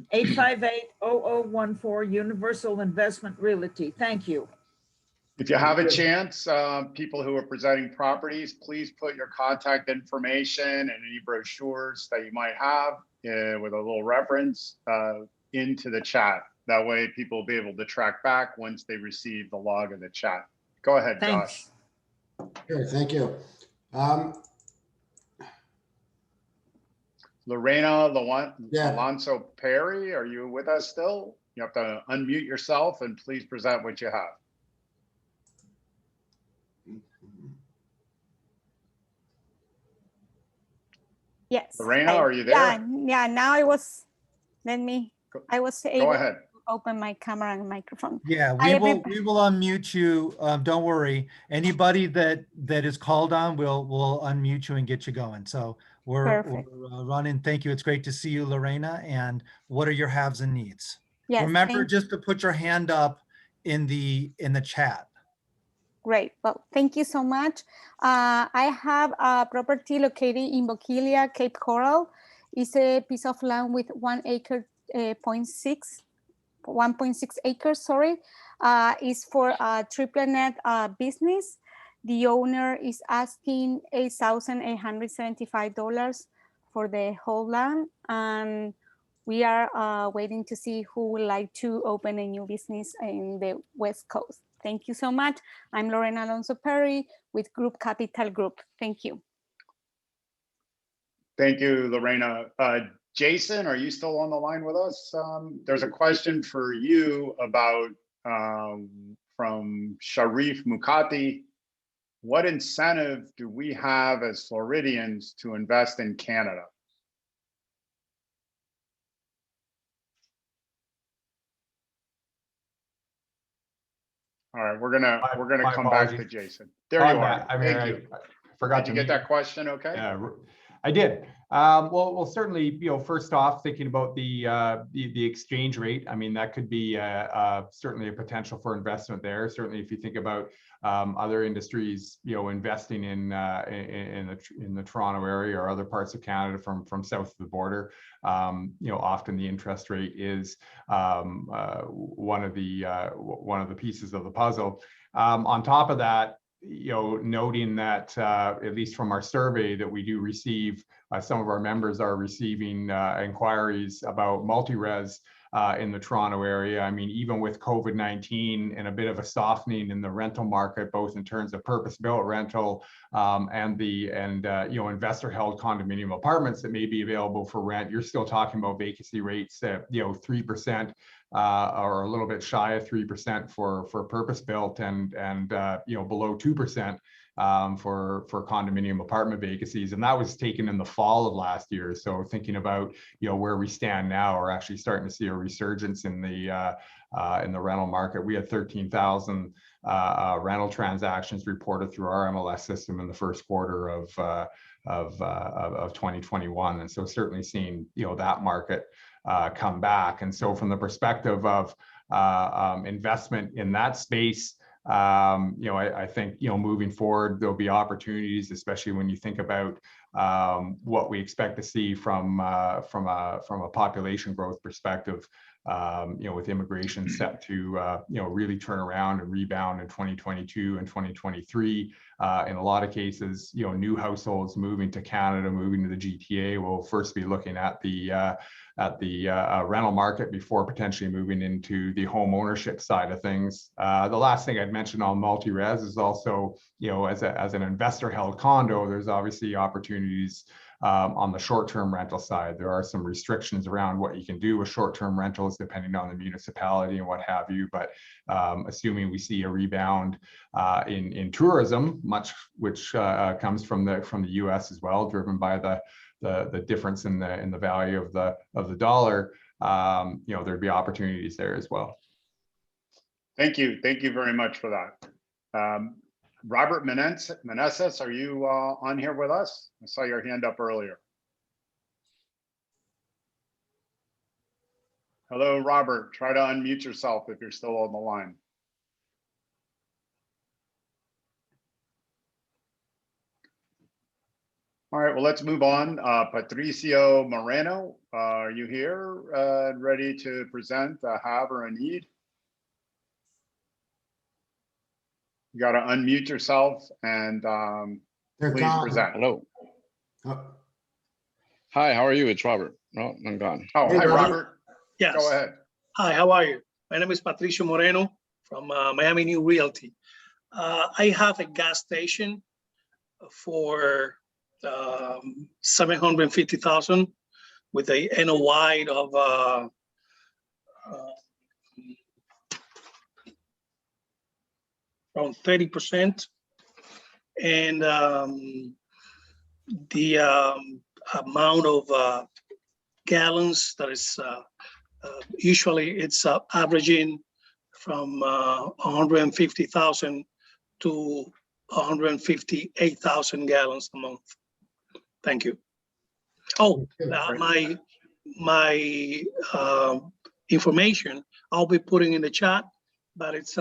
305-858-0014, Universal Investment Realty. Thank you. If you have a chance, people who are presenting properties, please put your contact information and any brochures that you might have with a little reference into the chat. That way people will be able to track back once they receive the log of the chat. Go ahead, Thanks. Josh. Sure, thank you. Lorena Yeah. Alonso Perry, are you with us still? You have to unmute yourself and please present what you have. Yes. Lorena, are you there? Yeah, now I was able Go ahead. to open my camera and microphone. Yeah, we will unmute you. Don't worry. Anybody that is called on, we'll unmute you and get you going. So we're running. Thank you. It's great to see you, Lorena. And what are your haves and needs? Yes, remember just to put your hand up in the chat. Great. Well, thank you so much. I have a property located in Bokeelia, Cape Coral. It's a piece of land with 1.6 acres, sorry. Is for a triple net business. The owner is asking $8,875 for the whole land. And we are waiting to see who would like to open a new business in the West Coast. Thank you so much. I'm Lorena Alonso Perry with Group Capital Group. Thank you. Thank you, Lorena. Jason, are you still on the line with us? There's a question for you about from Sharif Mukati. What incentive do we have as Floridians to invest in Canada? All right, we're gonna come back to Jason. There you are. Thank you. I forgot to get that question. Okay. Yeah, I did. Well, certainly, first off, thinking about the exchange rate. I mean, that could be certainly a potential for investment there. Certainly, if you think about other industries, investing in the Toronto area or other parts of Canada from south of the border, often the interest rate is one of the pieces of the puzzle. On top of that, noting that at least from our survey that we do receive, some of our members are receiving inquiries about multi-res in the Toronto area. I mean, even with COVID-19 and a bit of a softening in the rental market, both in terms of purpose-built rental and investor-held condominium apartments that may be available for rent, you're still talking about vacancy rates at 3%. Or a little bit shy of 3% for purpose-built and below 2% for condominium apartment vacancies, and that was taken in the fall of last year. So thinking about where we stand now, we're actually starting to see a resurgence in the rental market. We had 13,000 rental transactions reported through our MLS system in the first quarter of 2021, and so certainly seeing that market come back. And so from the perspective of investment in that space, I think moving forward there'll be opportunities, especially when you think about what we expect to see from a population growth perspective, with immigration set to really turn around and rebound in 2022 and 2023. In a lot of cases, new households moving to Canada, moving to the GTA, will first be looking at the rental market before potentially moving into the home ownership side of things. The last thing I'd mention on multi-res is also, as an investor-held condo, there's obviously opportunities on the short-term rental side. There are some restrictions around what you can do with short-term rentals depending on the municipality and what have you. But assuming we see a rebound in tourism, which comes from the U.S. as well, driven by the difference in the value of the dollar, there'd be opportunities there as well. Thank you very much for that. Robert Meneses, are you on here with us? I saw your hand up earlier. Hello, Robert. Try to unmute yourself if you're still on the line. All right, well, let's move on. Patricio Moreno, are you here ready to present a have or a need? You got to unmute yourself and please present. Hello. Oh. Hi, how are you? It's Robert. No, I'm gone. Oh, Hey, hi, Robert. Yes. Go ahead. Hi, how are you? My name is Patricio Moreno from Miami New Realty. I have a gas station for 750,000 with a NOI of around 30%, and the amount of gallons that is usually it's averaging from 150,000 to 158,000 gallons a month. Thank you. Oh, my information I'll be putting in the chat, but it's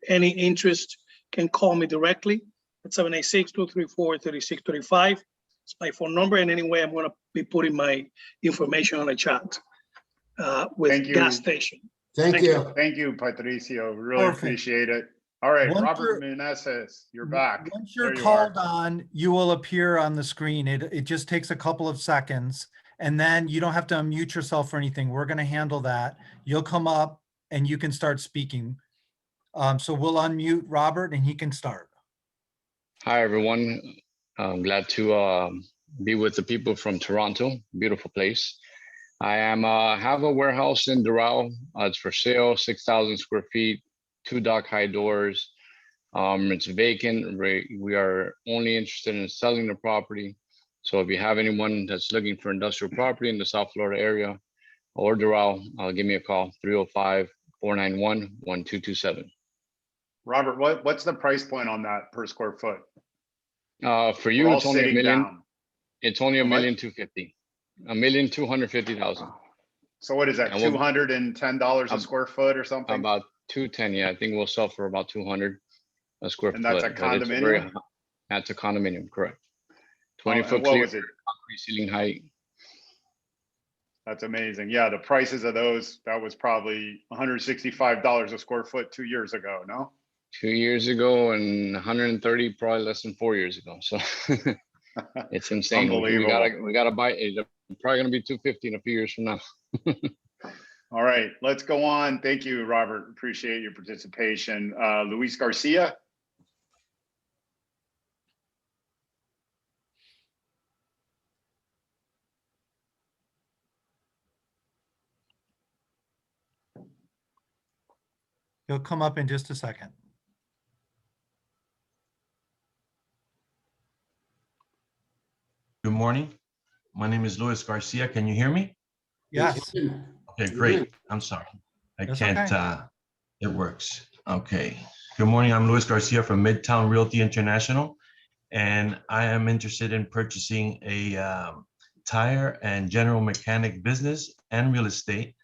any interest can call me directly at 786-234-3635. It's my phone number, and anyway, I'm going to be putting my information on the chat with gas station. Thank you. Thank you, Patricio. Really appreciate it. All right, Robert Meneses, you're back. Once you're called on, you will appear on the screen. It just takes a couple of seconds, and then you don't have to unmute yourself or anything. We're going to handle that. You'll come up and you can start speaking. So we'll unmute Robert and he can start. Hi, everyone. I'm glad to be with the people from Toronto. Beautiful place. I have a warehouse in Doral. It's for sale, 6,000 square feet, 2 dock high doors. It's vacant. We are only interested in selling the property. So if you have anyone that's looking for industrial property in the South Florida area or Doral, give me a call, 305-491-1227. Robert, what's the price point on that per square foot? For you, it's only $1 million. It's only $1,250,000. $1,250,000. So what is that? $210 a square foot or something? About 210. Yeah, I think we'll sell for about 200 a square foot. And that's a condominium? That's a condominium, correct. 20-foot clear, concrete ceiling height. That's amazing. Yeah, the prices of those, that was probably $165 a square foot 2 years ago, no? 2 years ago, and 130 probably less than 4 years ago. So it's insane. Unbelievable. We gotta buy it. It's probably gonna be 250 in a few years from now. All right, let's go on. Thank you, Robert. Appreciate your participation. Luis Garcia. He'll come up in just a second. Good morning. My name is Luis Garcia. Can you hear me? Yes. Okay, great. I'm sorry. That's can't, okay. It works. Okay. Good morning. I'm Luis Garcia from Midtown Realty International, and I am interested in purchasing a tire and general mechanic business and real estate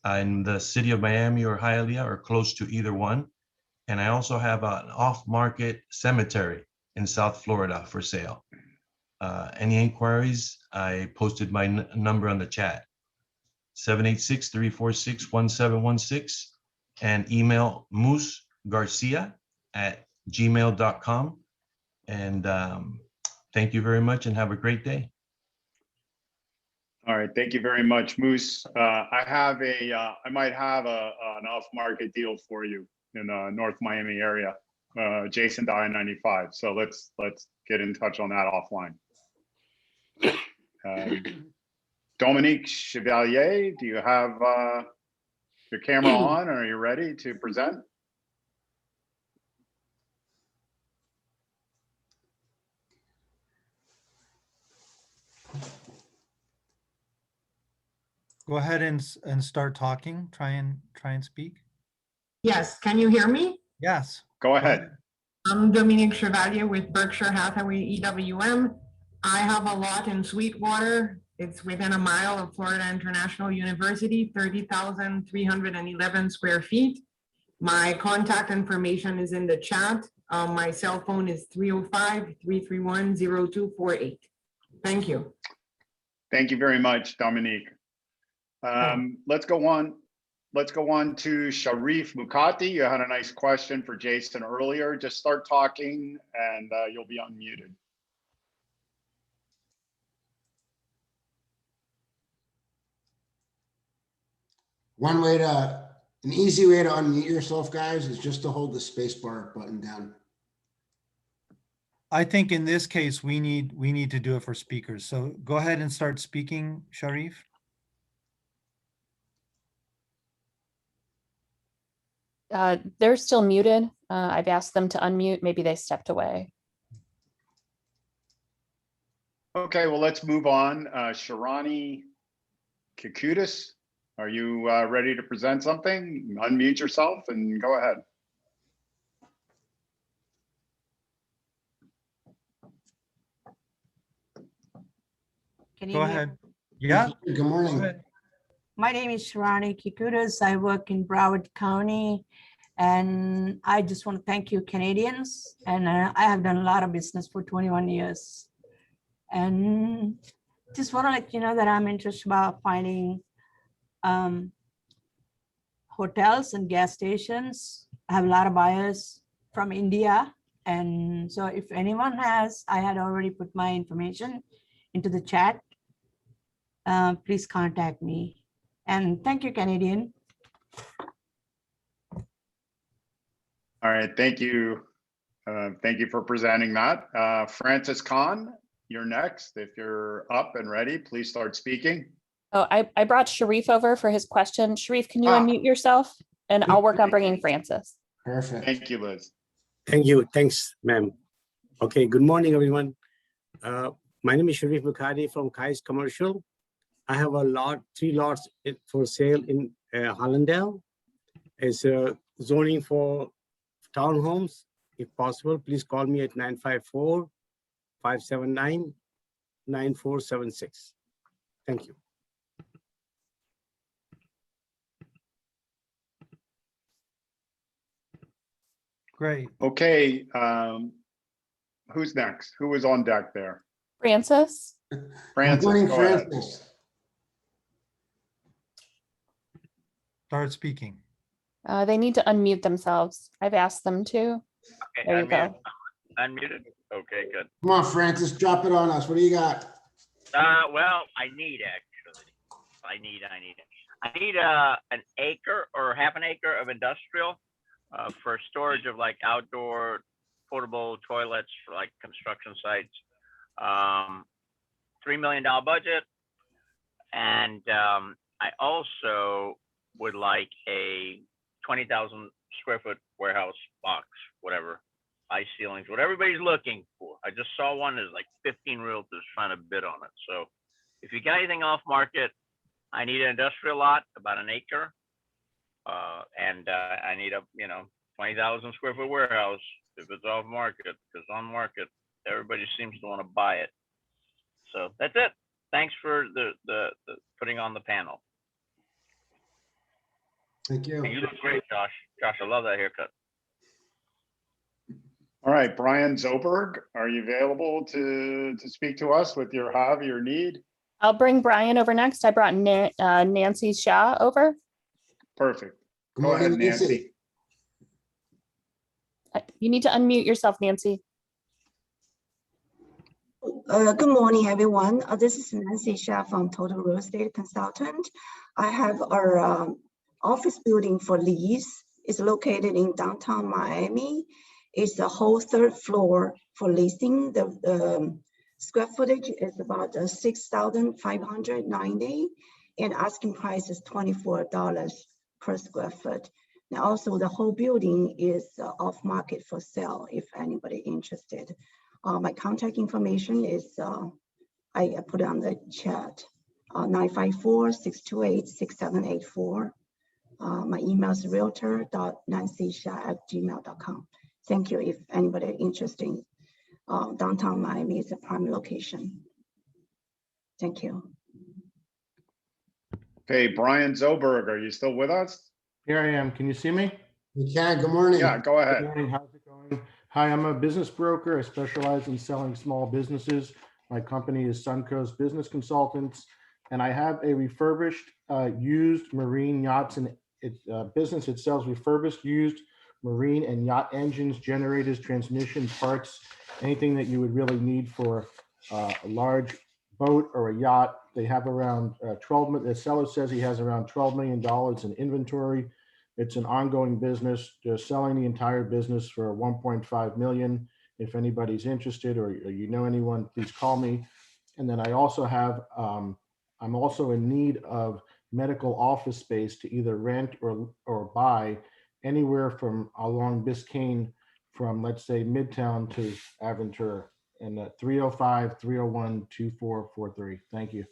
in the city of Miami or Hialeah or close to either one. And I also have an off-market cemetery in South Florida for sale. Any inquiries, I posted my number on the chat, 786-346-1716, and email moosegarcia@gmail.com. And thank you very much and have a great day. All right, thank you very much, Moose. I have I might have an off-market deal for you in the North Miami area, adjacent to I-95. So let's get in touch on that offline. Dominique Chevalier, do you have your camera on? Are you ready to present? Go ahead and start talking. Try and speak. Yes, can you hear me? Yes. Go ahead. I'm Dominique Chevalier with Berkshire Hathaway EWM. I have a lot in Sweetwater. It's within a mile of Florida International University, 30,311 square feet. My contact information is in the chat. My cell phone is 305-331-0248. Thank you. Thank you very much, Dominique. Let's go on to Sharif Mukati. You had a nice question for Jason earlier. Just start talking and you'll be unmuted. An easy way to unmute yourself, guys, is just to hold the spacebar button down. I think in this case, we need to do it for speakers. So go ahead and start speaking, Sharif. They're still muted. I've asked them to unmute. Maybe they stepped away. Okay, well, let's move on. Sharani Kikutis, are you ready to present something? Unmute yourself and go ahead. Can you Go hear ahead. me? Yeah. Good morning. My name is Sharani Kikutis. I work in Broward County, and I just want to thank you, Canadians. And I have done a lot of business for 21 years. And just want to let you know that I'm interested about finding hotels and gas stations. I have a lot of buyers from India. And so if anyone has, I had already put my information into the chat. Please contact me. And thank you, Canadian. All right, thank you. Thank you for presenting that. Francis Khan, you're next. If you're up and ready, please start speaking. Oh, I brought Sharif over for his question. Sharif, can you unmute yourself? And I'll work on bringing Francis. Perfect. Thank you, Liz. Thank you. Thanks, ma'am. Okay, good morning, everyone. My name is Sharif Bukhari from Kai's Commercial. I have a 3 lots for sale in Hollandale. It's zoning for townhomes. If possible, please call me at 954-579-9476. Thank you. Great. Okay, who's next? Who is on deck there? Francis. Francis, Good morning, go ahead. Francis. Start speaking. They need to unmute themselves. I've asked them to. Okay, There you go. Unmuted. Okay, good. Come on, Francis, drop it on us. What do you got? Well, I need an acre or half an acre of industrial for storage of like outdoor portable toilets for like construction sites. $3 million budget, and I also would like a 20,000 square foot warehouse box, whatever, high ceilings, what everybody's looking for. I just saw one. There's like 15 realtors trying to bid on it. So if you got anything off market, I need an industrial lot, about an acre, and I need a 20,000 square foot warehouse if it's off market, because on market everybody seems to want to buy it. So that's it. Thanks for the putting on the panel. Thank you. And you look great, Josh. Josh, I love that haircut. All right, Brian Zoberg, are you available to speak to us with your hobby or need? I'll bring Brian over next. I brought Nancy Shaw over. Perfect. Good Go ahead, morning, Nancy. Nancy. You need to unmute yourself, Nancy. Good morning, everyone. This is Nancy Shaw from Total Real Estate Consultant. I have our office building for lease. It's located in downtown Miami. It's a whole third floor for leasing. The square footage is about 6,590 and asking price is $24 per square foot. Now also the whole building is off market for sale if anybody interested. My contact information is, I put it on the chat, 954-628-6784. My email is realtor.nancyshaw@gmail.com. Thank you. If anybody interested in downtown Miami is a prime location. Thank you. Okay, Brian Zoberg, are you still with us? Here I am. Can you see me? You can. Good morning. Yeah, go ahead. Good morning. How's it going? Hi, I'm a business broker. I specialize in selling small businesses. My company is Suncoast Business Consultants, and I have a refurbished used marine yachts, and it's business. It sells refurbished used marine and yacht engines, generators, transmission parts, anything that you would really need for a large boat or a yacht. They have around 12. The seller says he has around $12 million in inventory. It's an ongoing business. They're selling the entire business for 1.5 million. If anybody's interested or you know anyone, please call me. And then I also have, I'm also in need of medical office space to either rent or buy anywhere from along Biscayne from, let's say, Midtown to Aventura, and 305-301-2443. Thank you.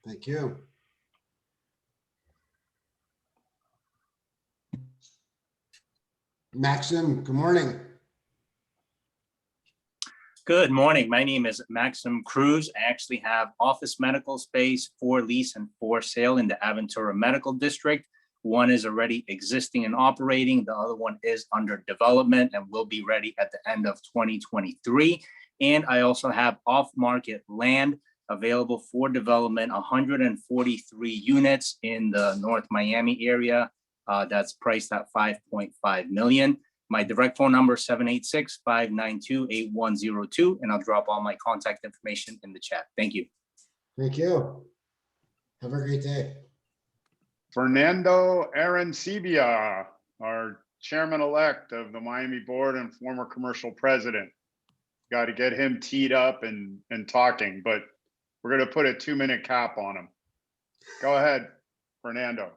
Thank you. Maxim, good morning. Good morning. My name is Maxim Cruz. I actually have office medical space for lease and for sale in the Aventura Medical District. One is already existing and operating. The other one is under development and will be ready at the end of 2023. And I also have off-market land available for development, 143 units in the North Miami area. That's priced at 5.5 million. My direct phone number is 786-592-8102, and I'll drop all my contact information in the chat. Thank you. Thank you. Have a great day. Fernando Arancibia, our chairman-elect of the Miami board and former commercial president. Got to get him teed up and talking, but we're going to put a 2-minute cap on him. Go ahead, Fernando.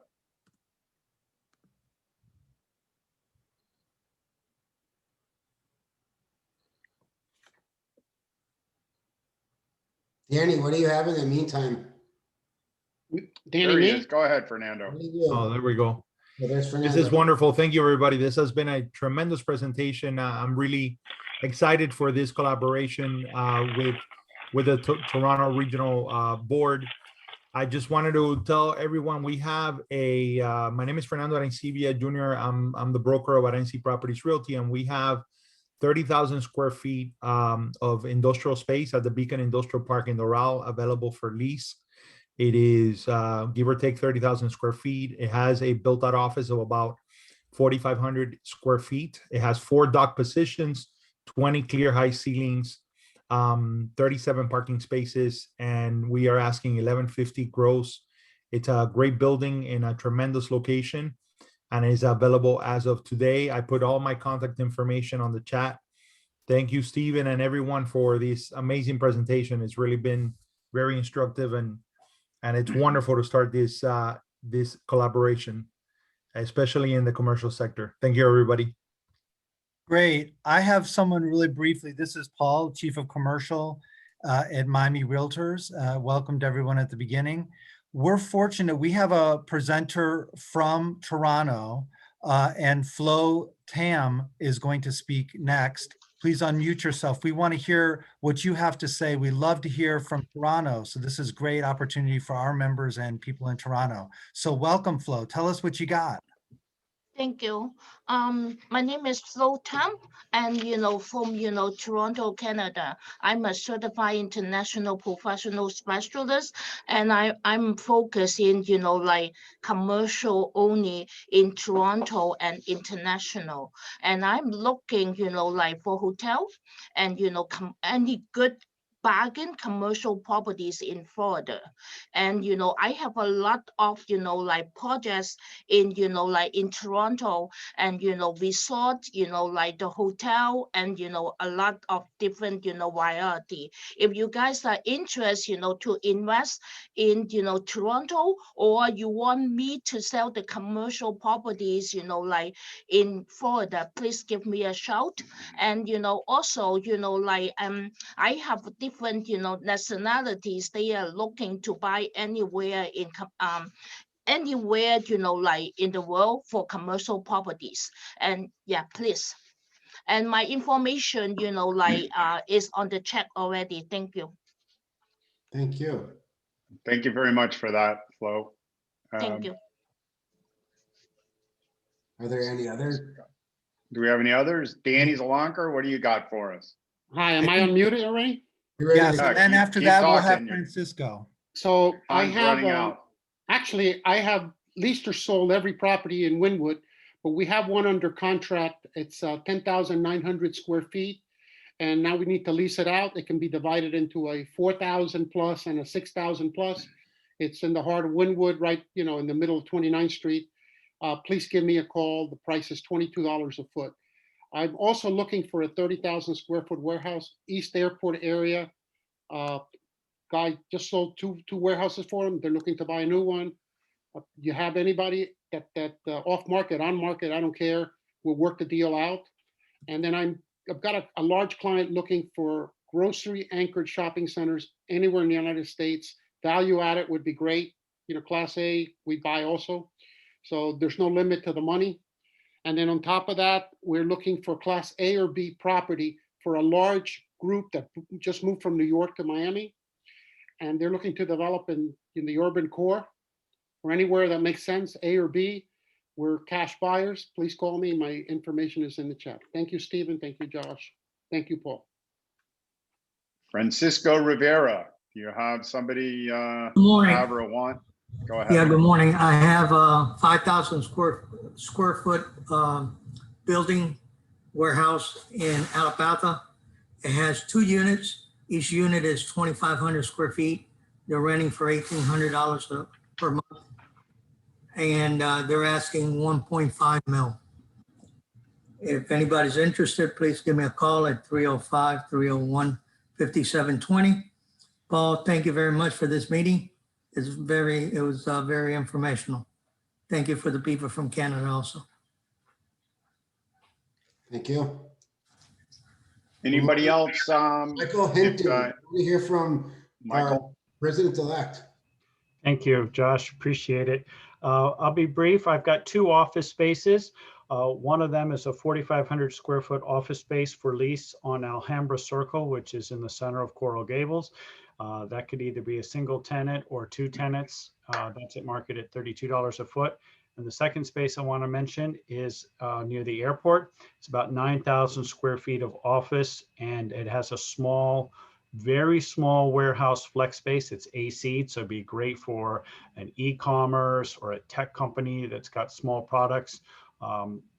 Danny, what do you have in the meantime? Danny, There he me? is. Go ahead, Fernando. Oh, there we go. Yeah, there's This Fernando. is wonderful. Thank you, everybody. This has been a tremendous presentation. I'm really excited for this collaboration with the Toronto Regional Board. I just wanted to tell everyone we have a, my name is Fernando Arancibia Jr. I'm the broker of Arenci Properties Realty, and we have 30,000 square feet of industrial space at the Beacon Industrial Park in Doral available for lease. It is give or take 30,000 square feet. It has a built-out office of about 4,500 square feet. It has 4 dock positions, 20 clear high ceilings, 37 parking spaces, and we are asking $11.50 gross. It's a great building in a tremendous location and is available as of today. I put all my contact information on the chat. Thank you, Stephen, and everyone for this amazing presentation. It's really been very instructive, and it's wonderful to start this this collaboration, especially in the commercial sector. Thank you, everybody. Great. I have someone really briefly. This is Paul, Chief of Commercial at Miami Realtors. Welcome to everyone at the beginning. We're fortunate. We have a presenter from Toronto, and Flo Tam is going to speak next. Please unmute yourself. We want to hear what you have to say. We love to hear from Toronto. So this is a great opportunity for our members and people in Toronto. So welcome, Flo. Tell us what you got. Thank you. My name is Flo Tam, and from Toronto, Canada. I'm a certified international professional specialist, and I'm focused in like commercial only in Toronto and international. And I'm looking like for hotel, and any good bargain commercial properties in Florida. And I have a lot of like projects in like in Toronto, and resort, like the hotel, and a lot of different variety. If you guys are interested to invest in Toronto, or you want me to sell the commercial properties like in Florida, please give me a shout. And also like I have different nationalities. They are looking to buy anywhere in anywhere like in the world for commercial properties. And yeah, please. And my information like is on the chat already. Thank you. Thank you. Thank you very much for that, Flo. Thank you. Are there any others? Do we have any others? Danny Zalanker, what do you got for us? Hi, am I unmuted already? Yes, and then after keep that, we'll have talking. Francisco. So I Time's have, running out. actually, I have leased or sold every property in Wynwood, but we have one under contract. It's 10,900 square feet. And now we need to lease it out. It can be divided into a 4,000 plus and a 6,000 plus. It's in the heart of Wynwood, right, in the middle of 29th Street. Please give me a call. The price is $22 a foot. I'm also looking for a 30,000 square foot warehouse, East Airport area. Guy just sold two warehouses for him. They're looking to buy a new one. You have anybody that off market, on market, I don't care. We'll work the deal out. And then I've got a large client looking for grocery anchored shopping centers anywhere in the United States. Value added would be great. Class A, we buy also. So there's no limit to the money. And then on top of that, we're looking for Class A or B property for a large group that just moved from New York to Miami. And they're looking to develop in the urban core or anywhere that makes sense, A or B. We're cash buyers. Please call me. My information is in the chat. Thank you, Stephen. Thank you, Josh. Thank you, Paul. Francisco Rivera, do you have somebody morning. have or want? Go ahead. Yeah, good morning. I have a 5,000 square foot building warehouse in Alapatha. It has 2 units. Each unit is 2,500 square feet. They're renting for $1,800 per month. And they're asking 1.5 mil. If anybody's interested, please give me a call at 305-301-5720. Paul, thank you very much for this meeting. It was very informational. Thank you for the people from Canada also. Thank you. Anybody else? Michael Hinton, we hear from our president-elect. Thank you, Josh. Appreciate it. I'll be brief. I've got 2 office spaces. One of them is a 4,500 square foot office space for lease on Alhambra Circle, which is in the center of Coral Gables. That could either be a single tenant or 2 tenants. That's at market at $32 a foot. And the second space I want to mention is near the airport. It's about 9,000 square feet of office, and it has a small, very small warehouse flex space. It's AC, so it'd be great for an e-commerce or a tech company that's got small products.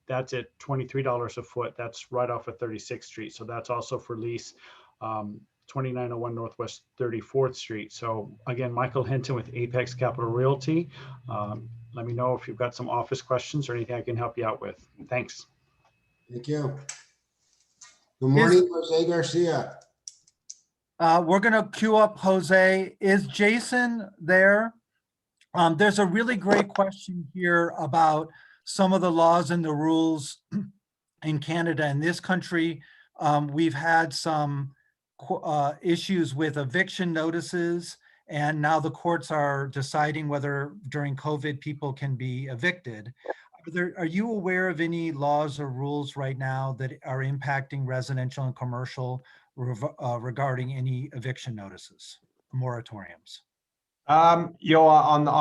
That's at $23 a foot. That's right off of 36th Street. So that's also for lease. 2901 Northwest 34th Street. So again, Michael Hinton with Apex Capital Realty. Let me know if you've got some office questions or anything I can help you out with. Thanks. Thank you. Good morning, Jose Garcia. We're going to queue up Jose. Is Jason there? There's a really great question here about some of the laws and the rules in Canada. In this country, we've had some issues with eviction notices, and now the courts are deciding whether during COVID people can be evicted. Are you aware of any laws or rules right now that are impacting residential and commercial regarding any eviction notices, moratoriums? On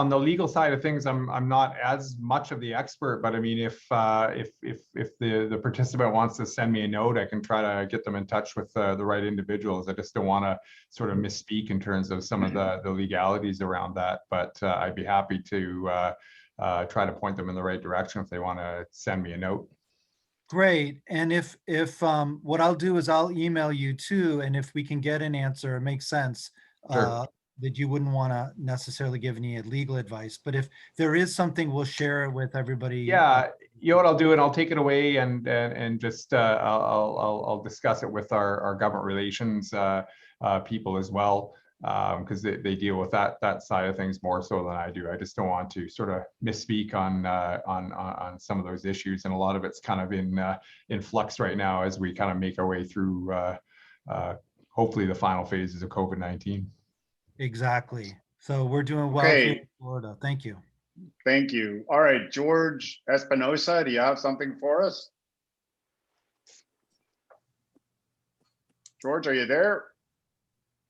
the legal side of things, I'm not as much of the expert, but I mean, if the participant wants to send me a note, I can try to get them in touch with the right individuals. I just don't want to sort of misspeak in terms of some of the legalities around that, but I'd be happy to try to point them in the right direction if they want to send me a note. Great. And if what I'll do is I'll email you too, and if we can get an answer, it makes sense. Sure. That you wouldn't want to necessarily give any legal advice, but if there is something, we'll share it with everybody. Yeah, you know what I'll do, and I'll take it away and just I'll discuss it with our government relations people as well, because they deal with that side of things more so than I do. I just don't want to sort of misspeak on some of those issues, and a lot of it's kind of in flux right now as we kind of make our way through hopefully the final phases of COVID-19. Exactly. So we're doing well here in Florida. Thank you. Thank you. All right, George Espinosa, do you have something for us? George, are you there?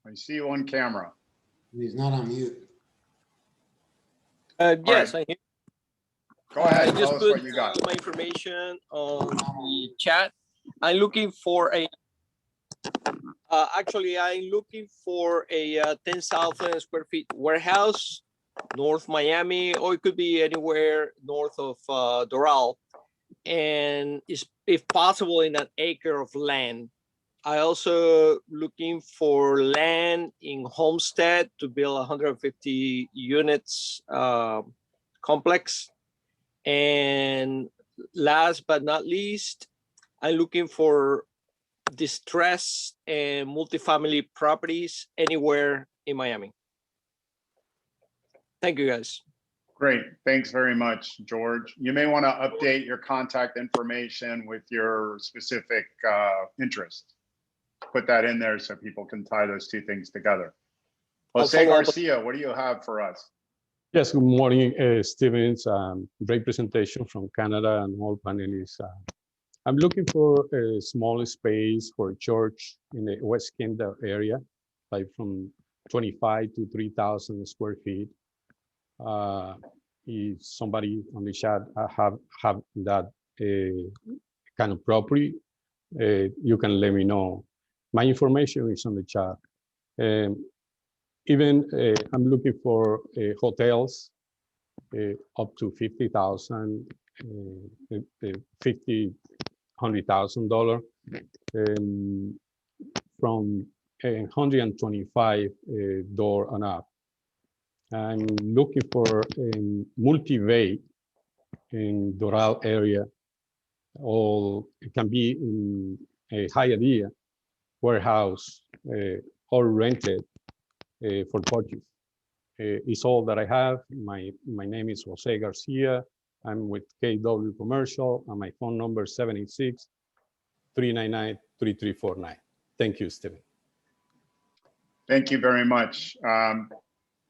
I see you on camera. He's not on mute. Yes, I hear. Go ahead. I just Tell us put what you got. my information on the chat. I'm looking for a. Actually, I'm looking for a 10,000 square feet warehouse, North Miami, or it could be anywhere north of Doral, and if possible in an acre of land. I also looking for land in Homestead to build 150 units complex. And last but not least, I'm looking for distressed and multifamily properties anywhere in Miami. Thank you, guys. Great. Thanks very much, George. You may want to update your contact information with your specific interest. Put that in there so people can tie those two things together. Jose Garcia, what do you have for us? Yes, good morning, Stevens. Great presentation from Canada and all panelists. I'm looking for a small space for a church in the West Kendall area, like from 25 to 3,000 square feet. If somebody on the chat have that kind of property, you can let me know. My information is on the chat. Even I'm looking for hotels up to 50,000, $100,000 from 125 door and up. I'm looking for a multi-bay in Doral area, or it can be in a Hialeah warehouse or rented for purchase. It's all that I have. My name is Jose Garcia. I'm with KW Commercial, and my phone number is 786-399-3349. Thank you, Stephen. Thank you very much.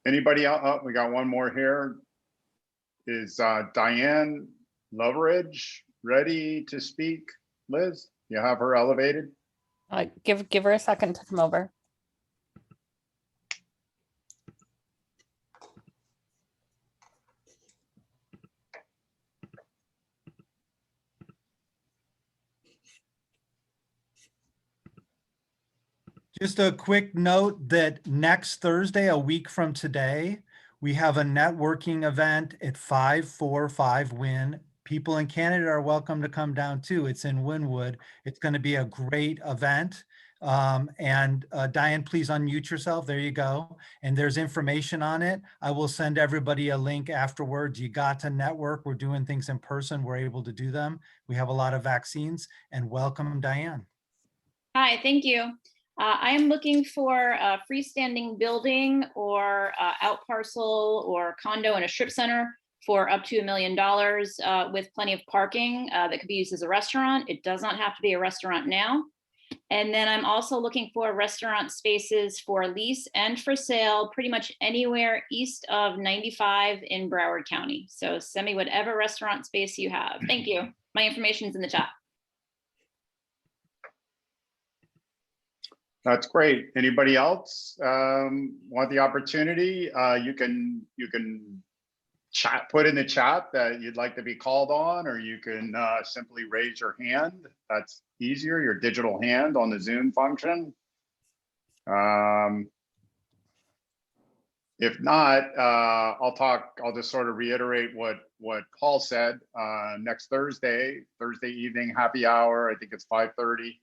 Anybody else? Oh, we got one more here. Is Diane Loveridge ready to speak? Liz, you have her elevated? Give her a second to come over. Just a quick note that next Thursday, a week from today, we have a networking event at 545 Wynn. People in Canada are welcome to come down too. It's in Wynwood. It's going to be a great event. Diane, please unmute yourself. There you go. And there's information on it. I will send everybody a link afterwards. You got to network. We're doing things in person. We're able to do them. We have a lot of vaccines. And welcome, Diane. Hi, thank you. I am looking for a freestanding building or out parcel or condo in a strip center for up to $1 million with plenty of parking that could be used as a restaurant. It does not have to be a restaurant now. And then I'm also looking for restaurant spaces for lease and for sale pretty much anywhere east of 95 in Broward County. So send me whatever restaurant space you have. Thank you. My information is in the chat. That's great. Anybody else want the opportunity? You can chat, put in the chat that you'd like to be called on, or you can simply raise your hand. That's easier, your digital hand on the Zoom function. If not, I'll just sort of reiterate what Paul said. Next Thursday evening, happy hour, I think it's 5:30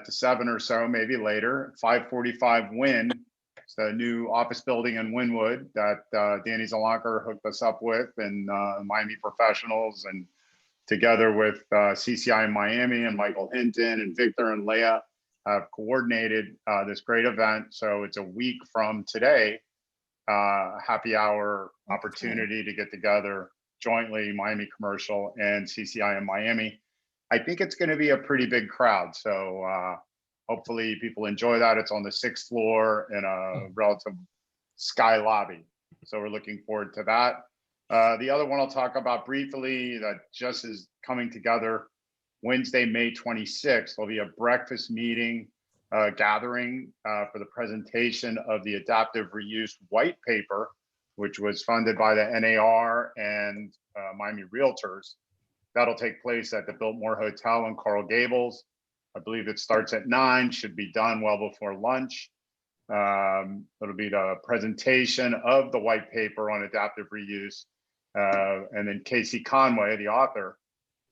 to 7 or so, maybe later. 545 Wynn. It's the new office building in Wynwood that Danny Zalanker hooked us up with, and Miami professionals, and together with CCI in Miami and Michael Hinton and Victor and Leah have coordinated this great event. So it's a week from today, happy hour opportunity to get together jointly, Miami Commercial and CCI in Miami. I think it's going to be a pretty big crowd. So hopefully people enjoy that. It's on the 6th floor in a relative sky lobby. So we're looking forward to that. The other one I'll talk about briefly that just is coming together Wednesday, May 26th. There'll be a breakfast meeting gathering for the presentation of the adaptive reuse white paper, which was funded by the NAR and Miami Realtors. That'll take place at the Biltmore Hotel in Coral Gables. I believe it starts at 9, should be done well before lunch. It'll be the presentation of the white paper on adaptive reuse. And then Casey Conway, the author,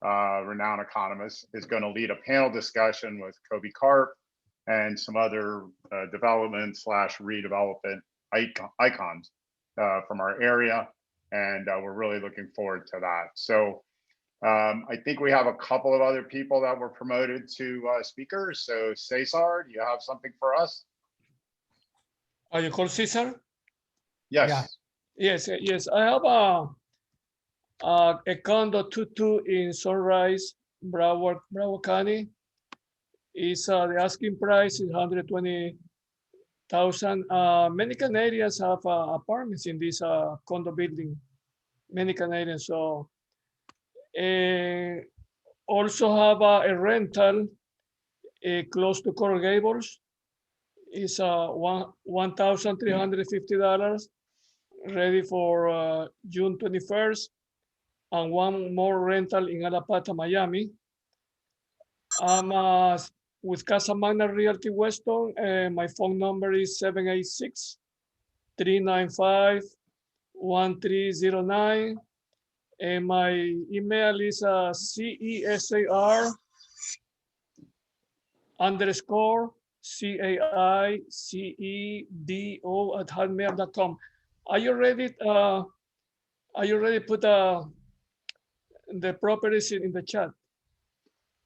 renowned economist, is going to lead a panel discussion with Kobe Karp and some other development / redevelopment icons from our area. And we're really looking forward to that. So I think we have a couple of other people that were promoted to speakers. So Cesar, do you have something for us? Are you called Cesar? Yes. Yeah. Yes. I have a condo 22 in Sunrise, Broward County. Is the asking price is $120,000. Many Canadians have apartments in this condo building. Many Canadians. So also have a rental close to Coral Gables. Is $1,350, ready for June 21st, and one more rental in Alapata, Miami. I'm with Casa Magna Realty Weston, and my phone number is 786-395-1309. And my email is CESAR_CAICEDO@hotmail.com. Are you ready? Put the properties in the chat?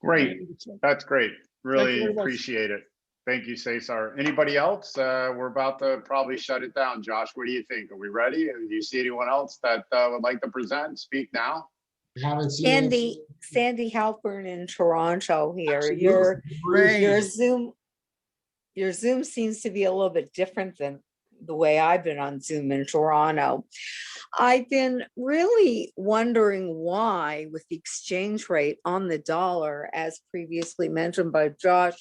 Great. That's great. Really appreciate it. Thank you, Cesar. Anybody else? We're about to probably shut it down. Josh, what do you think? Are we ready? Do you see anyone else that would like to present? Speak now. Sandy Halpern in Toronto here. Your Zoom seems to be a little bit different than the way I've been on Zoom in Toronto. I've been really wondering why, with the exchange rate on the dollar, as previously mentioned by Josh,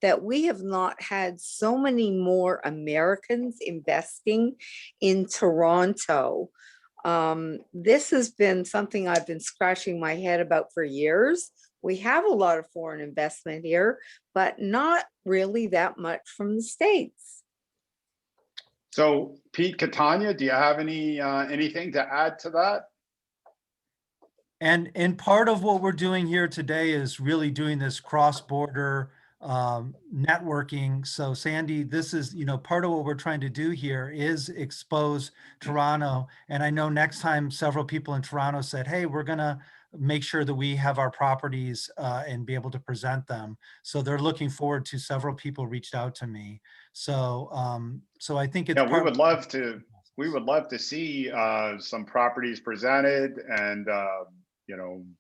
that we have not had so many more Americans investing in Toronto. This has been something I've been scratching my head about for years. We have a lot of foreign investment here, but not really that much from the States. So Pete, Catania, do you have anything to add to that? And part of what we're doing here today is really doing this cross-border networking. So Sandy, this is, part of what we're trying to do here is expose Toronto. And I know next time several people in Toronto said, hey, we're going to make sure that we have our properties and be able to present them. So they're looking forward to several people reached out to me. So I think it's we would love to see some properties presented and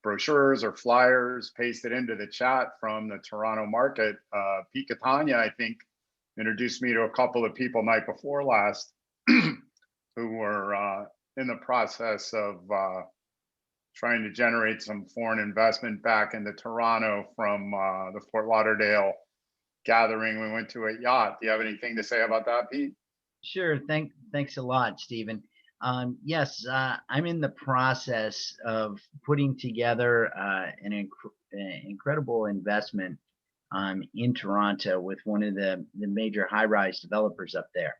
brochures or flyers pasted into the chat from the Toronto market. Pete Catania, I think, introduced me to a couple of people night before last who were in the process of trying to generate some foreign investment back into Toronto from the Fort Lauderdale gathering. We went to a yacht. Do you have anything to say about that, Pete? Sure. Thanks a lot, Stephen. Yes, I'm in the process of putting together an incredible investment in Toronto with one of the major high-rise developers up there.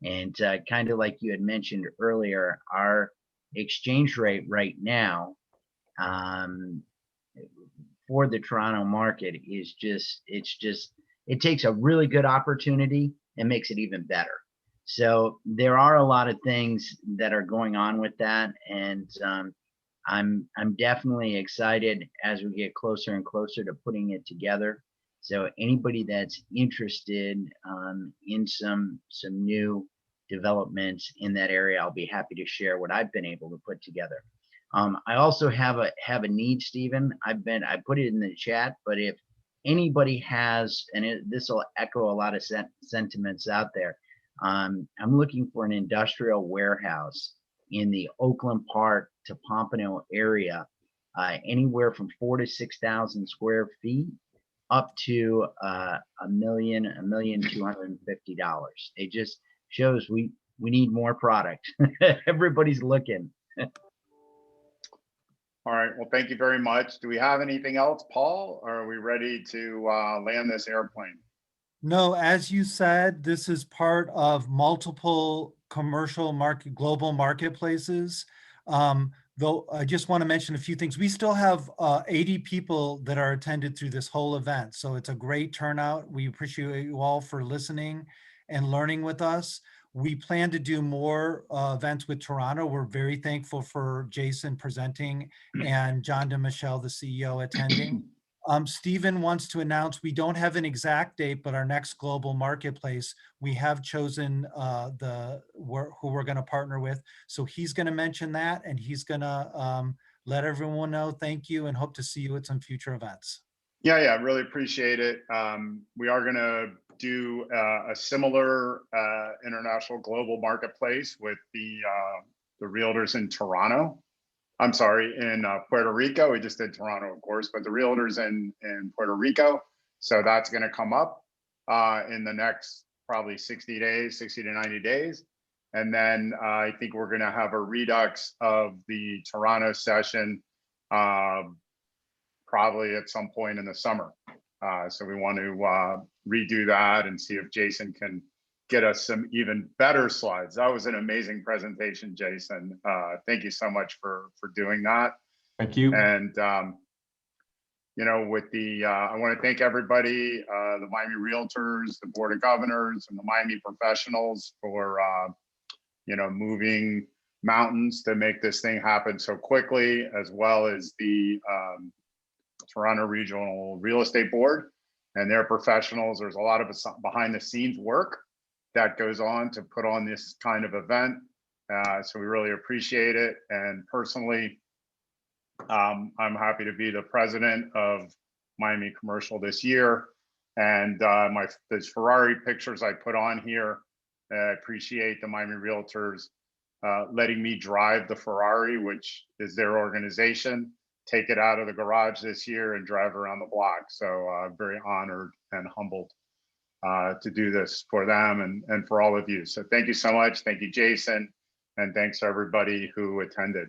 And kind of like you had mentioned earlier, our exchange rate right now for the Toronto market is it takes a really good opportunity and makes it even better. So there are a lot of things that are going on with that, and I'm definitely excited as we get closer and closer to putting it together. So anybody that's interested in some new developments in that area, I'll be happy to share what I've been able to put together. I also have a need, Stephen. I put it in the chat, but if anybody has, and this will echo a lot of sentiments out there, I'm looking for an industrial warehouse in the Oakland Park to Pompano area, anywhere from 4,000 to 6,000 square feet, up to $1,250,000. It just shows we need more product. Everybody's looking. All right. Well, thank you very much. Do we have anything else, Paul? Or are we ready to land this airplane? No, as you said, this is part of multiple global marketplaces. Though I just want to mention a few things. We still have 80 people that are attended through this whole event. So it's a great turnout. We appreciate you all for listening and learning with us. We plan to do more events with Toronto. We're very thankful for Jason presenting and John DeMichelle, the CEO, attending. Stephen wants to announce we don't have an exact date, but our next global marketplace, we have chosen who we're going to partner with. So he's going to mention that, and he's going to let everyone know. Thank you, and hope to see you at some future events. Yeah, really appreciate it. We are going to do a similar international global marketplace with the realtors in Toronto. I'm sorry, in Puerto Rico. We just did Toronto, of course, but the realtors in Puerto Rico. So that's going to come up in the next probably 60 to 90 days. And then I think we're going to have a redux of the Toronto session probably at some point in the summer. So we want to redo that and see if Jason can get us some even better slides. That was an amazing presentation, Jason. Thank you so much for doing that. Thank you. And with the, I want to thank everybody, the Miami Realtors, the Board of Governors, and the Miami professionals for moving mountains to make this thing happen so quickly, as well as the Toronto Regional Real Estate Board and their professionals. There's a lot of behind the scenes work that goes on to put on this kind of event. So we really appreciate it. And personally, I'm happy to be the president of Miami Commercial this year. And those Ferrari pictures I put on here, I appreciate the Miami Realtors letting me drive the Ferrari, which is their organization, take it out of the garage this year and drive around the block. So I'm very honored and humbled to do this for them and for all of you. So thank you so much. Thank you, Jason. And thanks to everybody who attended.